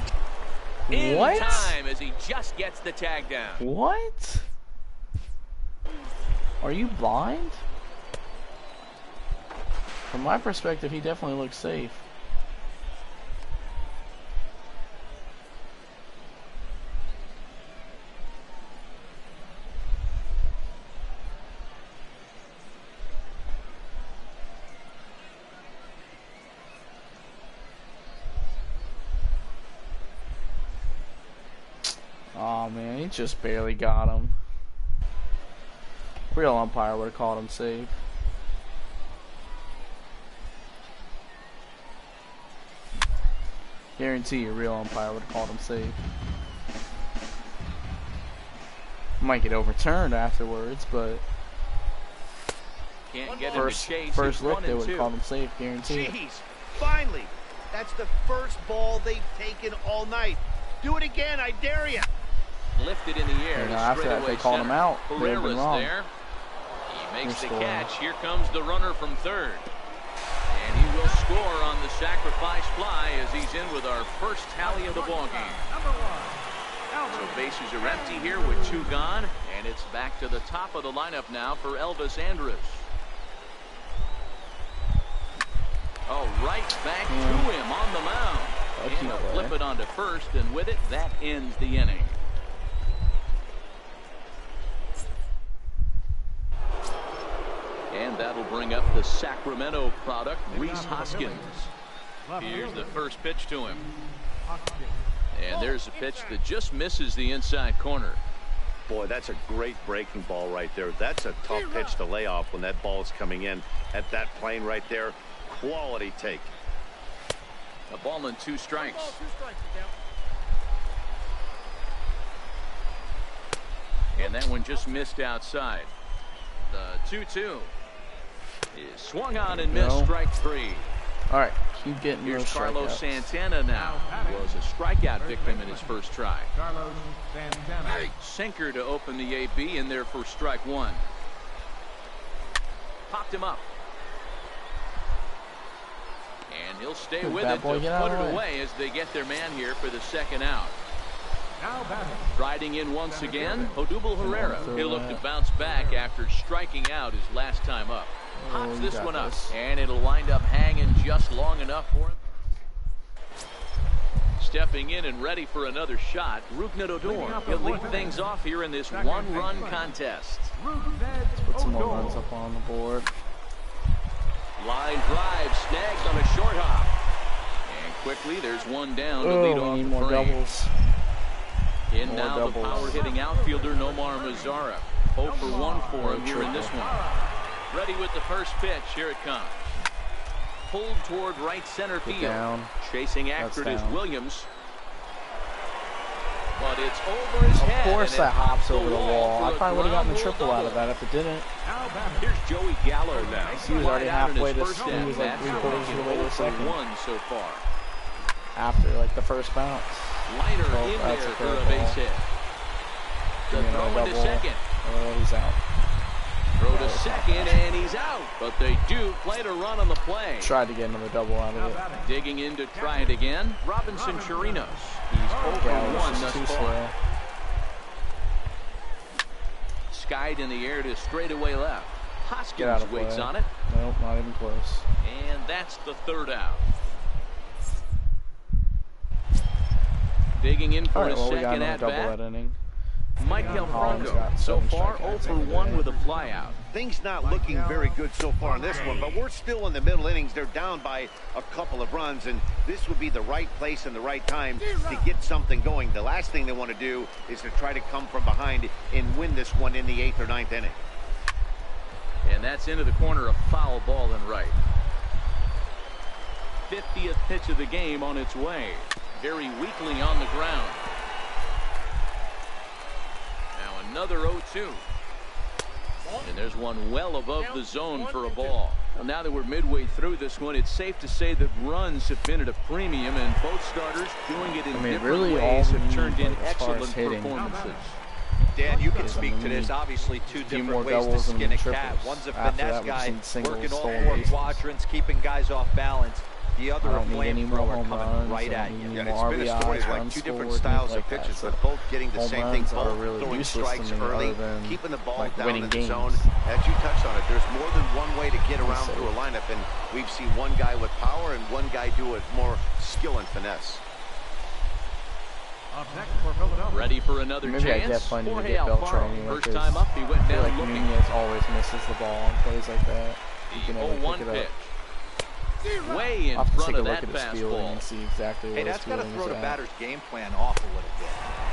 In What? time as he just gets the tag down. What? Are you blind? From my perspective, he definitely looks safe. Oh man, he just barely got him. Real umpire would have called him safe. Guarantee you, real umpire would have called him safe. Might get overturned afterwards, but Can't get first look they would have called him safe, guaranteed. Jeez, finally. That's the first ball they've taken all night. Do it again, I dare you. Lifted in the air. You know, after that, they called him out. They would have been wrong. There. He makes the catch. Here comes the runner from third. And he will score on the sacrifice fly as he's in with our first tally of the ball game. So bases are empty here with 2 gone, and it's back to the top of the lineup now for Elvis Andrus. Oh, right back to him on the mound. And he'll flip it onto first, and with it, that ends the inning. And that'll bring up the Sacramento product, Rhys Hoskins. Here's the first pitch to him. And there's a pitch that just misses the inside corner. Boy, that's a great breaking ball right there. That's a tough pitch to lay off when that ball is coming in at that plane right there. Quality take. A ball and 2 strikes. And that one just missed outside. The 2-2 is swung on and missed. Strike 3. All right, keep getting those Here's Carlos strikeouts. Santana now. He was a strikeout victim in his first try. Carlos Santana. Sinker to open the AB in there for strike 1. Popped him up. And he'll stay Good with bad it boy, to get out put of the it way. away as they get their man here for the second out. Now batting. Riding in once again, Odubel Herrera. He'll look to bounce back after striking out his last time up. Pops this one up, and it'll wind up hanging just long enough for him. Stepping in and ready for another shot, Rougned Odor. He'll lead things off here in this one-run contest. Put some more runs up on the board. Line drive snagged on a short hop. And quickly, there's one down to lead off we need the more frame. doubles. In More now doubles. the power-hitting outfielder Nomar Mazara. 0 for 1 for him here in this one. Ready with the first pitch. Here it comes. Pulled toward right center field. Down. Chasing after it is down. Williams. But it's over his head. Of course and it that hops the over the wall. I for a probably would have gotten the ground triple rule out of that if it didn't. Now batting. Here's Joey Gallo now. He was already Fly out in halfway his to first he was like at-bat, 3/4 of the way to 0 for second. 1 so far. After like the first bounce. Liner Oh, in that's there a for fair a base ball. hit. The Give me throw another into double. second. Oh, he's out. Throw to second, and he's out. But they do play to run on the play. Tried to get another double out of it. Digging in to try it again. Robinson Chirinos. He's over Gallo's 1 is thus too far. slow. Skied in the air to straightaway left. Get out Hoskins of waits play. on it. Nope, not even close. And that's the third out. Digging in for All right, a well, we got second another at double bat. that inning. Michael Collins Franco. got So 7 far, 0 strikeouts for in the 1 day. with a flyout. Things not looking very good so far in this one, but we're still in the middle innings. They're down by a couple of runs, and this would be the right place and the right time to get something going. The last thing they want to do is to try to come from behind and win this one in the 8th or 9th inning. And that's into the corner, a foul ball and right. 50th pitch of the game on its way. Very weakly on the ground. Now another 0-2. And there's one well above the zone for a ball. Well, now that we're midway through this one, it's safe to say that runs have been at a premium, and both starters doing it in different really ways all have turned in like, as far as excellent hitting. performances. Dan, you can Yes, speak I to mean, this. Obviously, 2 few more different ways to doubles and skin a cat. triples. One's a After finesse that, we've guy, seen singles, working all stolen 4 bases. quadrants, keeping guys off balance. The other, I a don't need any more flamethrower home coming runs. right I at don't you. need Yeah, more it's been a RBIs, story of like runs 2 different scored, styles things of like pitches, that. but both getting the Home same thing, runs are both really throwing useless to strikes me early, other than, keeping the ball like, down winning in the games. zone. As you touched on it, there's more than one way to get around through a lineup, and we've seen one guy with power and one guy do it more skill and finesse. Up next for Philadelphia. Ready for another Maybe I chance. definitely need to Jorge get Alfaro. Beltran. First time up, he went I feel down like looking. Nunez always misses the ball and plays like that. He The can never 0-1 pick it pitch. up. Way in I'll have to front take a of look that at his fielding fastball. and see exactly Hey, what his that's got to fielding throw is the at. batter's game plan off a little bit.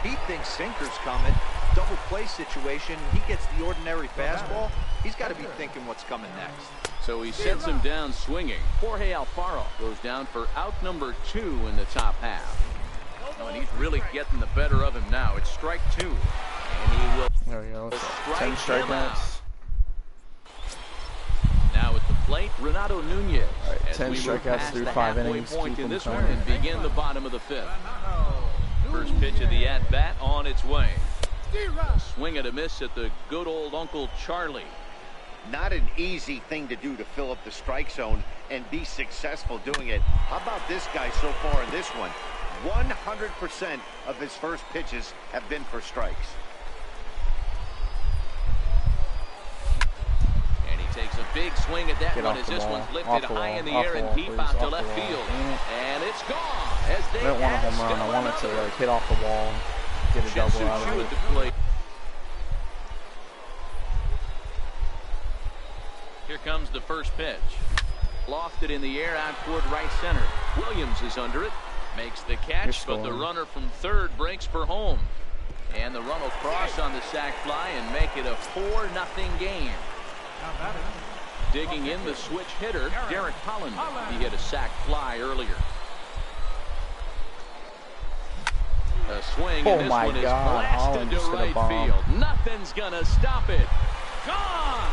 He thinks sinker's coming. Double play situation. He gets the ordinary fastball. He's got to be thinking what's coming next. So he sets him down swinging. Jorge Alfaro goes down for out number 2 in the top half. Oh, and he's really getting the better of him now. It's strike 2. And he will There we go. 10 strike him out. strikeouts. Now at the plate, Renato Nunez. All right, as 10 we move strikeouts past through the 5 halfway innings. point Keep in them this one coming. and begin the bottom of the 5th. First pitch of the at-bat on its way. A swing and a miss at the good old Uncle Charlie. Not an easy thing to do to fill up the strike zone and be successful doing it. How about this guy so far in this one? 100% of his first pitches have been for strikes. And he takes a big swing at that Get one off as the this wall. one's lifted Off the high wall. in the Off air the and wall, deep please. out to Off the left wall. field. Damn it. And it's gone as they I don't want a add home run. I still want it to another. like hit off the wall, get a Shin double Soo out Choo of at it. the plate. Here comes the first pitch. Lofted in the air out toward right center. Williams is under it. Makes the catch, but the runner from third breaks for home. And the run will cross on the sac fly and make it a 4-0 game. Digging in the switch hitter, Derek Holland. He hit a sac fly earlier. A swing, and this one is blasted to right field. Nothing's gonna stop it. Gone!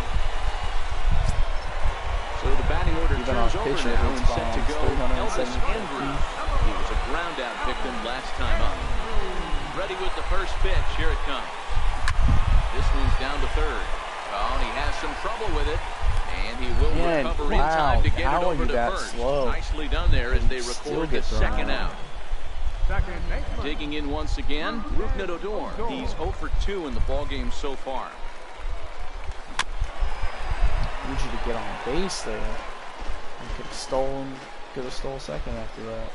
So the batting order turns over now and set to go Elvis Andrews. He was a ground out victim last time up. Ready with the first pitch. Here it comes. This one's down to third. Oh, and he has some trouble with it. And he will recover in time to get it over to first. Nicely done there as they record the second out. Digging in once again, Rougned Odor. He's 0 for 2 in the ballgame so far. Need you to get on base there. You could have stole second after that.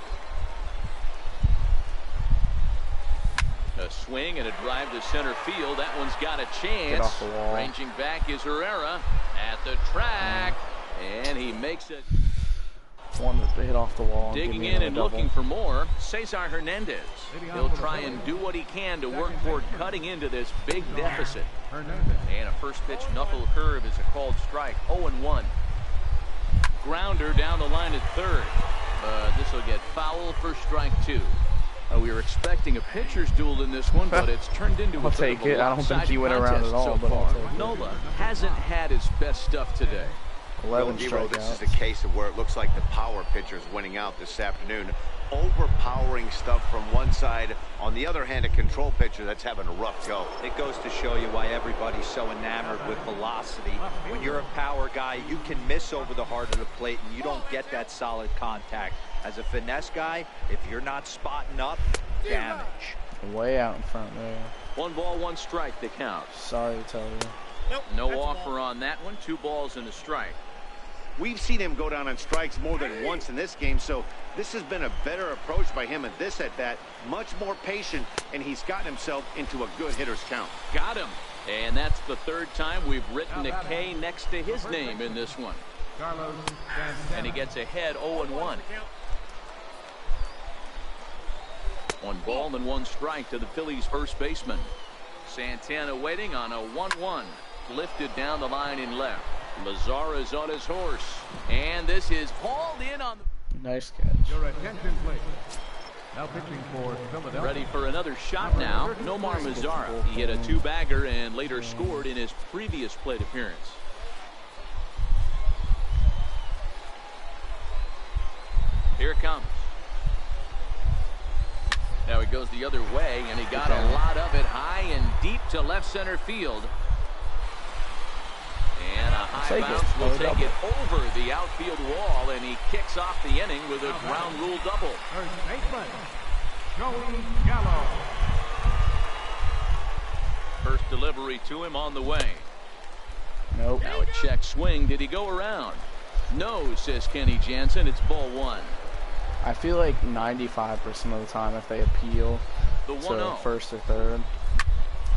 A swing and a drive to center field. That one's got a chance. Get off the wall. Ranging back is Herrera at the track. And he makes it. Wanted to hit off the wall. Digging in and looking for more, Cesar Hernandez. He'll try and do what he can to work toward cutting into this big deficit. And a first pitch knuckle curve is a called strike. 0-1. Grounder down the line at third. This will get foul for strike 2. We were expecting a pitcher's duel in this one, but it's turned into I'll a take bit of it. a I don't think he went lopsided around at all, contest but so I'll far. take it. Nola hasn't had his best stuff today. 11 Zero, this is the strikeouts. case of where it looks like the power pitcher is winning out this afternoon. Overpowering stuff from one side. On the other hand, a control pitcher that's having a rough go. It goes to show you why everybody's so enamored with velocity. When you're a power guy, you can miss over the heart of the plate and you don't get that solid contact. As a finesse guy, if you're not spotting up, damage. Way out in front there. 1 ball, 1 strike to count. Sorry to tell you. No offer on that one. 2 balls and a strike. We've seen him go down on strikes more than once in this game, so this has been a better approach by him at this at-bat. Much more patient, and he's gotten himself into a good hitter's count. Got him. And that's the 3rd time we've written a K next to his name in this one. And he gets ahead 0-1. 1 ball and 1 strike to the Phillies' first baseman. Santana waiting on a 1-1. Lifted down the line in left. Mazara's on his horse. And this is hauled in on the... Nice catch. Your attention, please. Now pitching for Philadelphia. Ready for another shot now. Nomar Mazara. He hit a 2-bagger and later scored in his previous plate appearance. Here it comes. Now he goes the other way, and he got a lot of it high and deep to left center field. And a high bounce will take it over the outfield wall, and he kicks off the inning with a ground rule double. First baseman, Joey Gallo. First delivery to him on the way. Nope. Now a check swing. Did he go around? No, says Kenny Jansen. It's ball 1. I feel like 95% of the time if they appeal The to 1-0. first or third,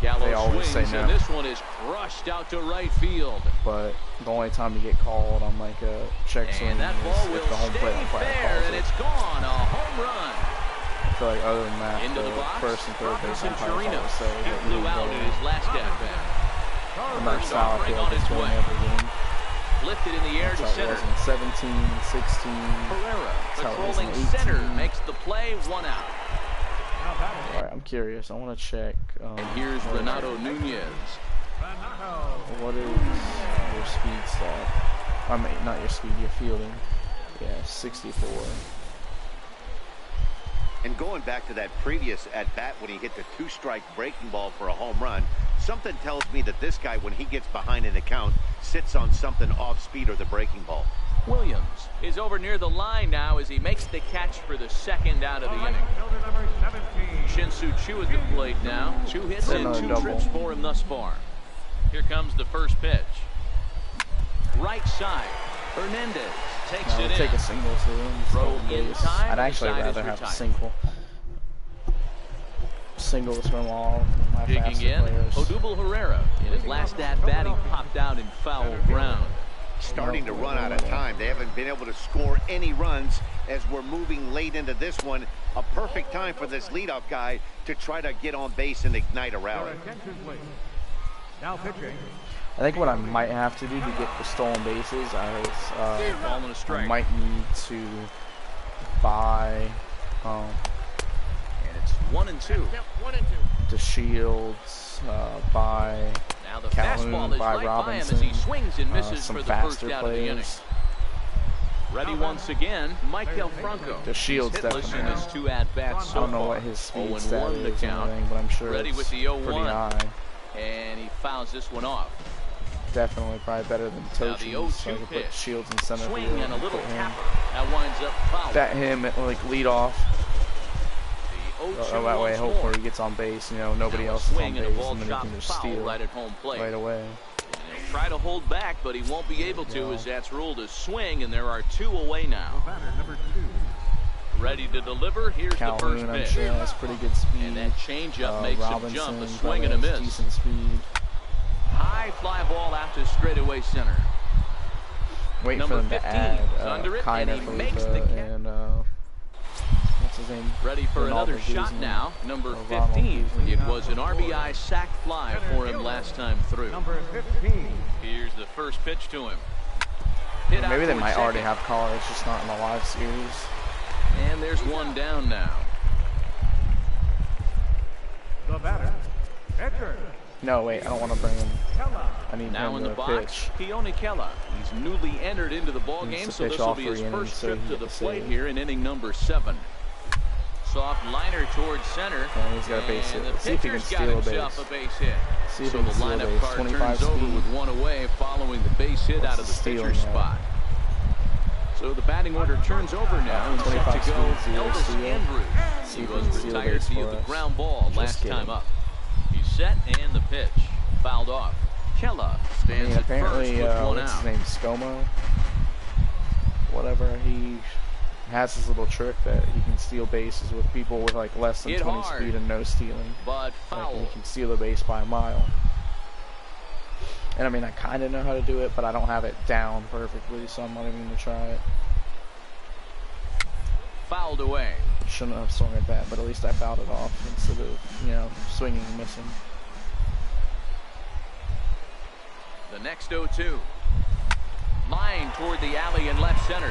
Gallo always swings, say no. and this one is crushed out to right field. But the only time you get called on like a check swing And that is ball if will the home plate stay umpire fair, calls and it. it's gone. A home run. I feel like other than that, Into the box. first and third base umpires Chirino always say that flew out in his last at bat. and that's how I feel on like it's its going way. every game. Lifted in the air That's to how it center. was in 17, 16. Herrera That's how it was in patrolling 18. center makes the play, 1 out. All right, I'm curious. I want to check. And here's Renato Nunez. What is your speed stat? I mean, not your speed, your fielding. Yeah, 64. And going back to that previous at-bat when he hit the 2-strike breaking ball for a home run, something tells me that this guy, when he gets behind an account, sits on something off speed or the breaking ball. Williams is over near the line now as he makes the catch for the second out of the inning. Shin-Soo Choo at the plate now. 2 hits and 2 trips for him thus far. Here comes the first pitch. Right side. Hernandez takes No, it I'll take in. a single to him. Throw Stolen in base. time, I'd actually the side is rather have a retired. single. Singles from all my Digging faster in, players. Odubel Herrera. In his last at-bat, he popped out in foul ground. Starting to run out of time. They haven't been able to score any runs as we're moving late into this one. A perfect time for this leadoff guy to try to get on base and ignite a rally. Now pitching. I think what I might have to do to get the stolen bases is Ball and a I strike. might need to buy And it's 1 and 2. the Shields, buy Now the Calhoun, fastball is by right by him as Robinson, he swings and misses some for the first faster out of the inning. players. Ready once again, Michael Franco. The Shields He's hitless in definitely. his 2 at-bats I so don't know far. what his 0 speed and stat 1 is the or count. anything, but I'm sure Ready it's with the pretty 0-1. high. And he fouls this one off. Definitely probably better than Now the Tochi, so I 0-2 could pitch. put Shields in center Swing field and a and little put him. tapper. That winds up foul. Bat him at like lead off. The 0-2 That way, once hopefully more. he gets on base. You know, nobody Now a else is on swing and a base, ball and then he shot can just foul steal right at home plate. right away. He'll try to hold back, but he won't be able to Yeah. as that's ruled a swing, and there are 2 away now. Batter number 2. Ready to deliver. Here's the first Calhoun, I'm pitch. sure, has pretty good speed. And that changeup makes Robinson, him jump. A probably swing and a has miss. decent speed. High fly ball out to straightaway center. Waiting Number for them 15 to add is under it, and Kiner he for makes the catch. and what's his name? Ready for Ronaldo another shot Guzman. now. Number Or Ronald 15. Guzman. It was an RBI sac fly for him last time through. Number 15. Here's the first pitch to him. Hit out Maybe they towards might already second. have callers, just not in the live series. And there's one down now. The batter. Edgar. No, wait, I don't want to bring him. Kella. I need Now him in the to box, pitch. Keone Kella. He's newly entered into the ball Needs game, to so pitch this will all be his 3 innings first so he trip can to get the the plate save. here in inning number 7. Soft liner towards center. Yeah, he's got a base And hit. the See if he can pitcher's got steal a himself base. a base hit. See if So he the can steal a lineup base. card 25 turns over speed. with 1 away following the base hit What's out of the the stealing pitcher's at? spot. So the batting order turns over now. And set 25 to go speed, 0 Elvis steal. Andrews. See He if he was can steal a retired base via for the us. ground ball Just last kidding. time up. He's set and the pitch. Fouled off. Kella I stands mean, at first apparently, with 1 what's his out. name, ScoMo? Whatever, he has this little trick that he can steal bases with people with like less than Hit 20 hard. speed and no stealing. But Like, foul. he can steal a base by a mile. And I mean, I kind of know how to do it, but I don't have it down perfectly, so I'm not even going to try it. Fouled away. Shouldn't have swung at that, but at least I fouled it off instead of, you know, swinging and missing. The next 0-2. Line toward the alley in left center.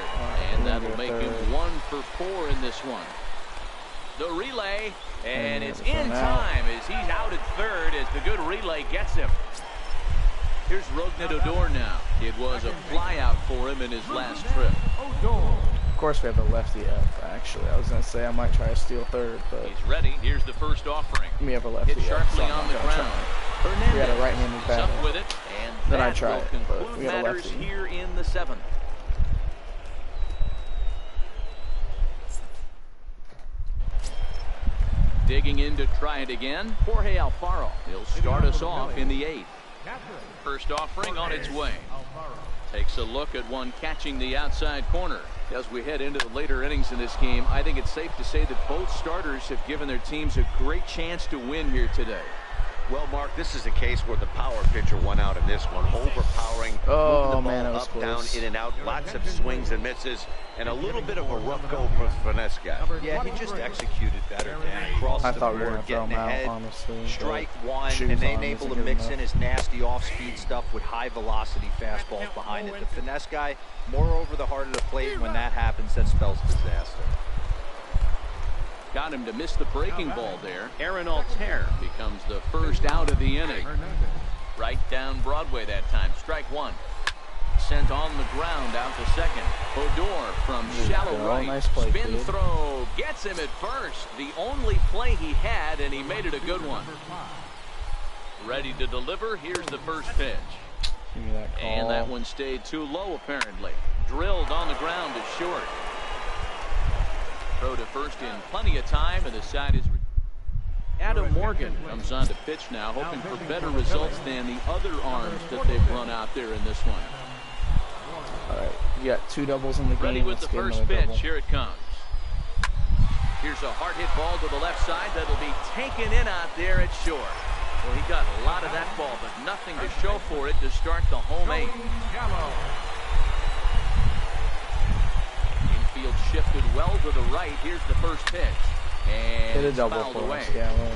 And that'll make him 1 for 4 in this one. The relay, and it's in time as he's out at third as the good relay gets him. Here's Rougned Odor now. It was a fly out for him in his last trip. Of course, we have a lefty up, actually. I was going to say I might try to steal third, but He's ready. Here's the first offering. we have a lefty Hit up, sharply so I'm on not the gonna ground. try. Hernandez We had a right-handed is up batter. with it, and Then I that tried will it, but conclude we had a matters lefty. here in the 7th. Digging in to try it again, Jorge Alfaro. He'll start us off in the 8th. First offering on its way. Takes a look at one catching the outside corner. As we head into the later innings in this game, I think it's safe to say that both starters have given their teams a great chance to win here today. Well, Mark, this is a case where the power pitcher won out in this one, overpowering, moving the ball man, that was up, close. down, in and out, lots of swings and misses, and a little bit of a rough go for finesse guy. Yeah, he just executed better, Dan. Across I the thought we were board, gonna throw getting him out, ahead. honestly. Strike one, Shoes and then on able isn't to good mix enough. in his nasty off-speed stuff with high-velocity fastballs behind it. The finesse guy, more over the heart of the plate, and when that happens, that spells disaster. Got him to miss the breaking ball there. Aaron Altair becomes the first out of the inning. Right down Broadway that time. Strike one. Sent on the ground out to second. Odor from shallow right. Nice play, Spin kid. throw. Gets him at first. The only play he had, and he made it a good one. Ready to deliver. Here's the first pitch. Give me that call. And that one stayed too low, apparently. Drilled on the ground to short. Throw to first in plenty of time, and the side is... Adam Morgan comes on to pitch now, hoping for better results than the other arms that they've run out there in this one. All right, you got 2 doubles in the game. Ready with Let's the get first another pitch. double. Here it comes. Here's a hard hit ball to the left side that'll be taken in out there at short. Well, he got a lot of that ball, but nothing to show for it to start the home 8th. Infield shifted well to the right. Here's the first pitch. And Hit a it's double fouled for away. us, Gallo.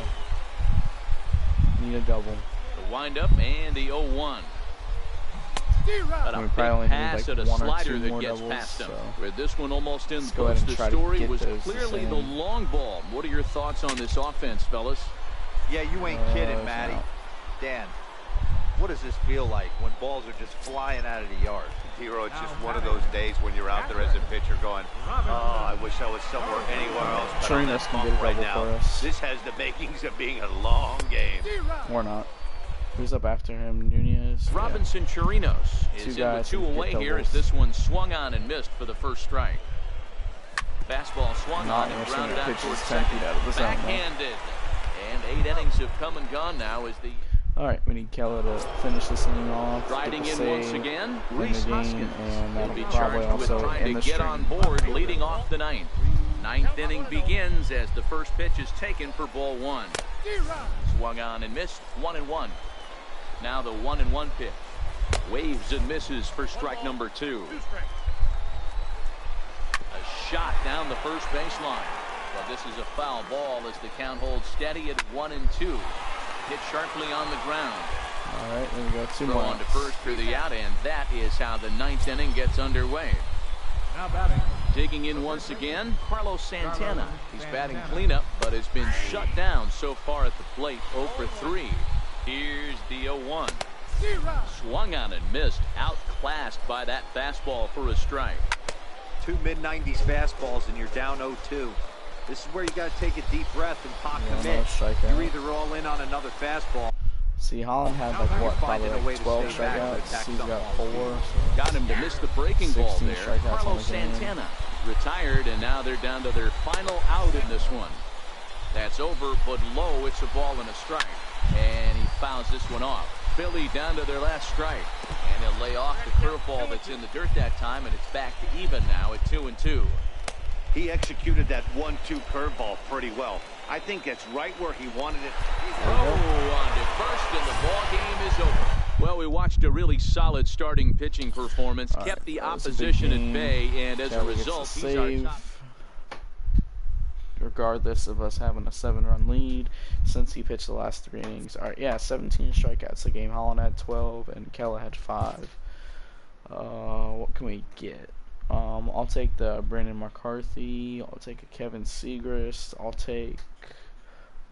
Need a double. The windup and the 0-1. But a We big probably only need pass like at a 1 or 2 slider that more gets doubles, past him. so With this one almost in let's the go ahead books, and the try to story get was those the clearly the same. long ball. What are your thoughts on this offense, fellas? Yeah, you ain't kidding, it's Matty. out. Dan, what does this feel like when balls are just flying out of the yard? Hero, it's just one of those days when you're out there as a pitcher going, oh, I wish I was somewhere anywhere else. But on Chirinos that can bump get a right double now, for us. this has the makings of being a long game. Or not. Who's up after him? Nunez. Yeah. Robinson Chirinos is 2 in with guys 2 who get away here doubles. as this one swung on and missed for the first strike. Fastball swung Not on and interesting. grounded out Pitch towards is 10 second. feet out of the zone, though. Backhanded. And 8 innings have come and gone now as the All right, we need Keller to finish this inning off. riding get in the once save, again. win the Reese game, Hoskins and will that'll be probably charged with also trying end to the get streak. on board, leading off the 9th. 9th inning begins as the first pitch is taken for ball 1. Swung on and missed. 1-1. Now the 1-1 pitch. Waves and misses for strike number 2. A shot down the first baseline. But this is a foul ball as the count holds steady at 1-2. Hit sharply on the ground. All right, there we go. 2 Throw more. on to first for the out, and that is how the 9th inning gets underway. Now batting. Digging in once again, Carlos Santana. He's batting cleanup, but has been shut down so far at the plate. 0 for 3. Here's the 0-1. Swung on and missed. Outclassed by that fastball for a strike. 2 mid-90s fastballs and you're down 0-2. This is where you got to take a deep breath and pop Yeah, commit. no strikeout. You're either all in on another fastball. See, Holland had like what, probably Finding a way like to 12 stay back and strikeouts. attack He's something got else. 4. So. Got him to miss the breaking ball 16 there. strikeouts on Carlos the game. Santana retired, and now they're down to their final out in this one. That's over, but low. It's a ball and a strike. And he fouls this one off. Philly down to their last strike. And he'll lay off the curveball that's in the dirt that time, and it's back to even now at 2-2. He executed that 1-2 curveball pretty well. I think it's right where he wanted it. Throw on to first, and the ball game is over. Well, we watched a really solid starting pitching performance, All kept right, the that was a big opposition at game. bay, and as a Kelly gets result, the he's our save. top. Regardless of us having a 7-run lead, since he pitched the last 3 innings. All right, yeah, 17 strikeouts a game. Holland had 12, and Keller had 5. What can we get? I'll take the Brandon McCarthy. I'll take a Kevin Segrist. I'll take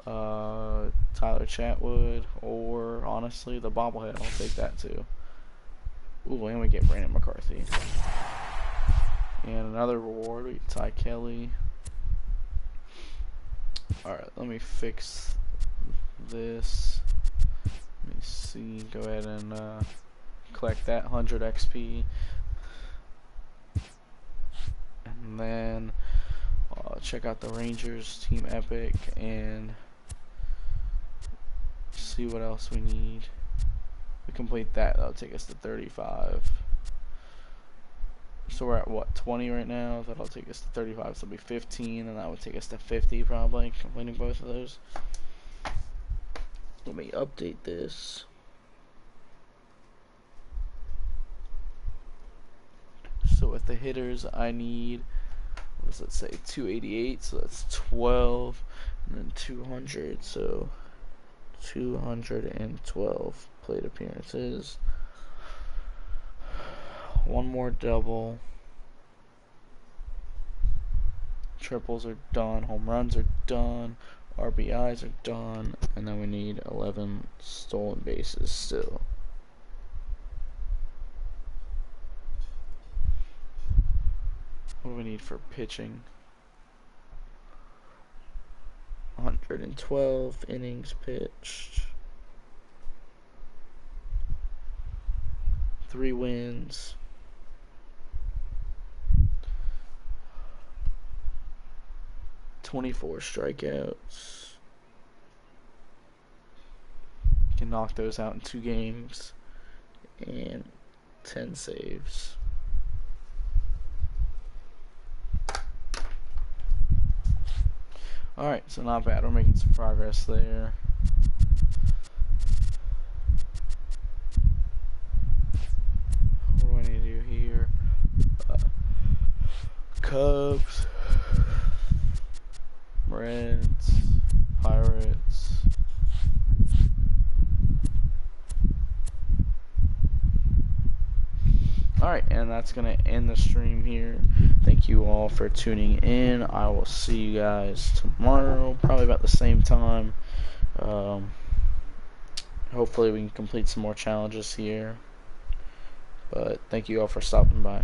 Tyler Chatwood, or honestly, the bobblehead. I'll take that too. Ooh, and we get Brandon McCarthy. And another reward, we get Ty Kelly. Alright, let me fix this. Let me see. Go ahead and collect that 100 XP. And then check out the Rangers Team Epic and see what else we need. We complete that, that'll take us to 35. So we're at what, 20 right now? That'll take us to 35, so it'll be 15, and that would take us to 50 probably, completing both of those. Let me update this. So with the hitters, I need, what does it say, 288, so that's 12, and then 200, so 212 plate appearances. One more double. Triples are done, home runs are done, RBIs are done, and then we need 11 stolen bases still. What do we need for pitching? 112 innings pitched. 3 wins. 24 strikeouts. Can knock those out in 2 games. And 10 saves. Alright, so not bad. We're making some progress there. What do I need to do here? Cubs, Reds, Pirates. Alright, and that's going to end the stream here. Thank you all for tuning in. I will see you guys tomorrow, probably about the same time. Hopefully we can complete some more challenges here. But thank you all for stopping by.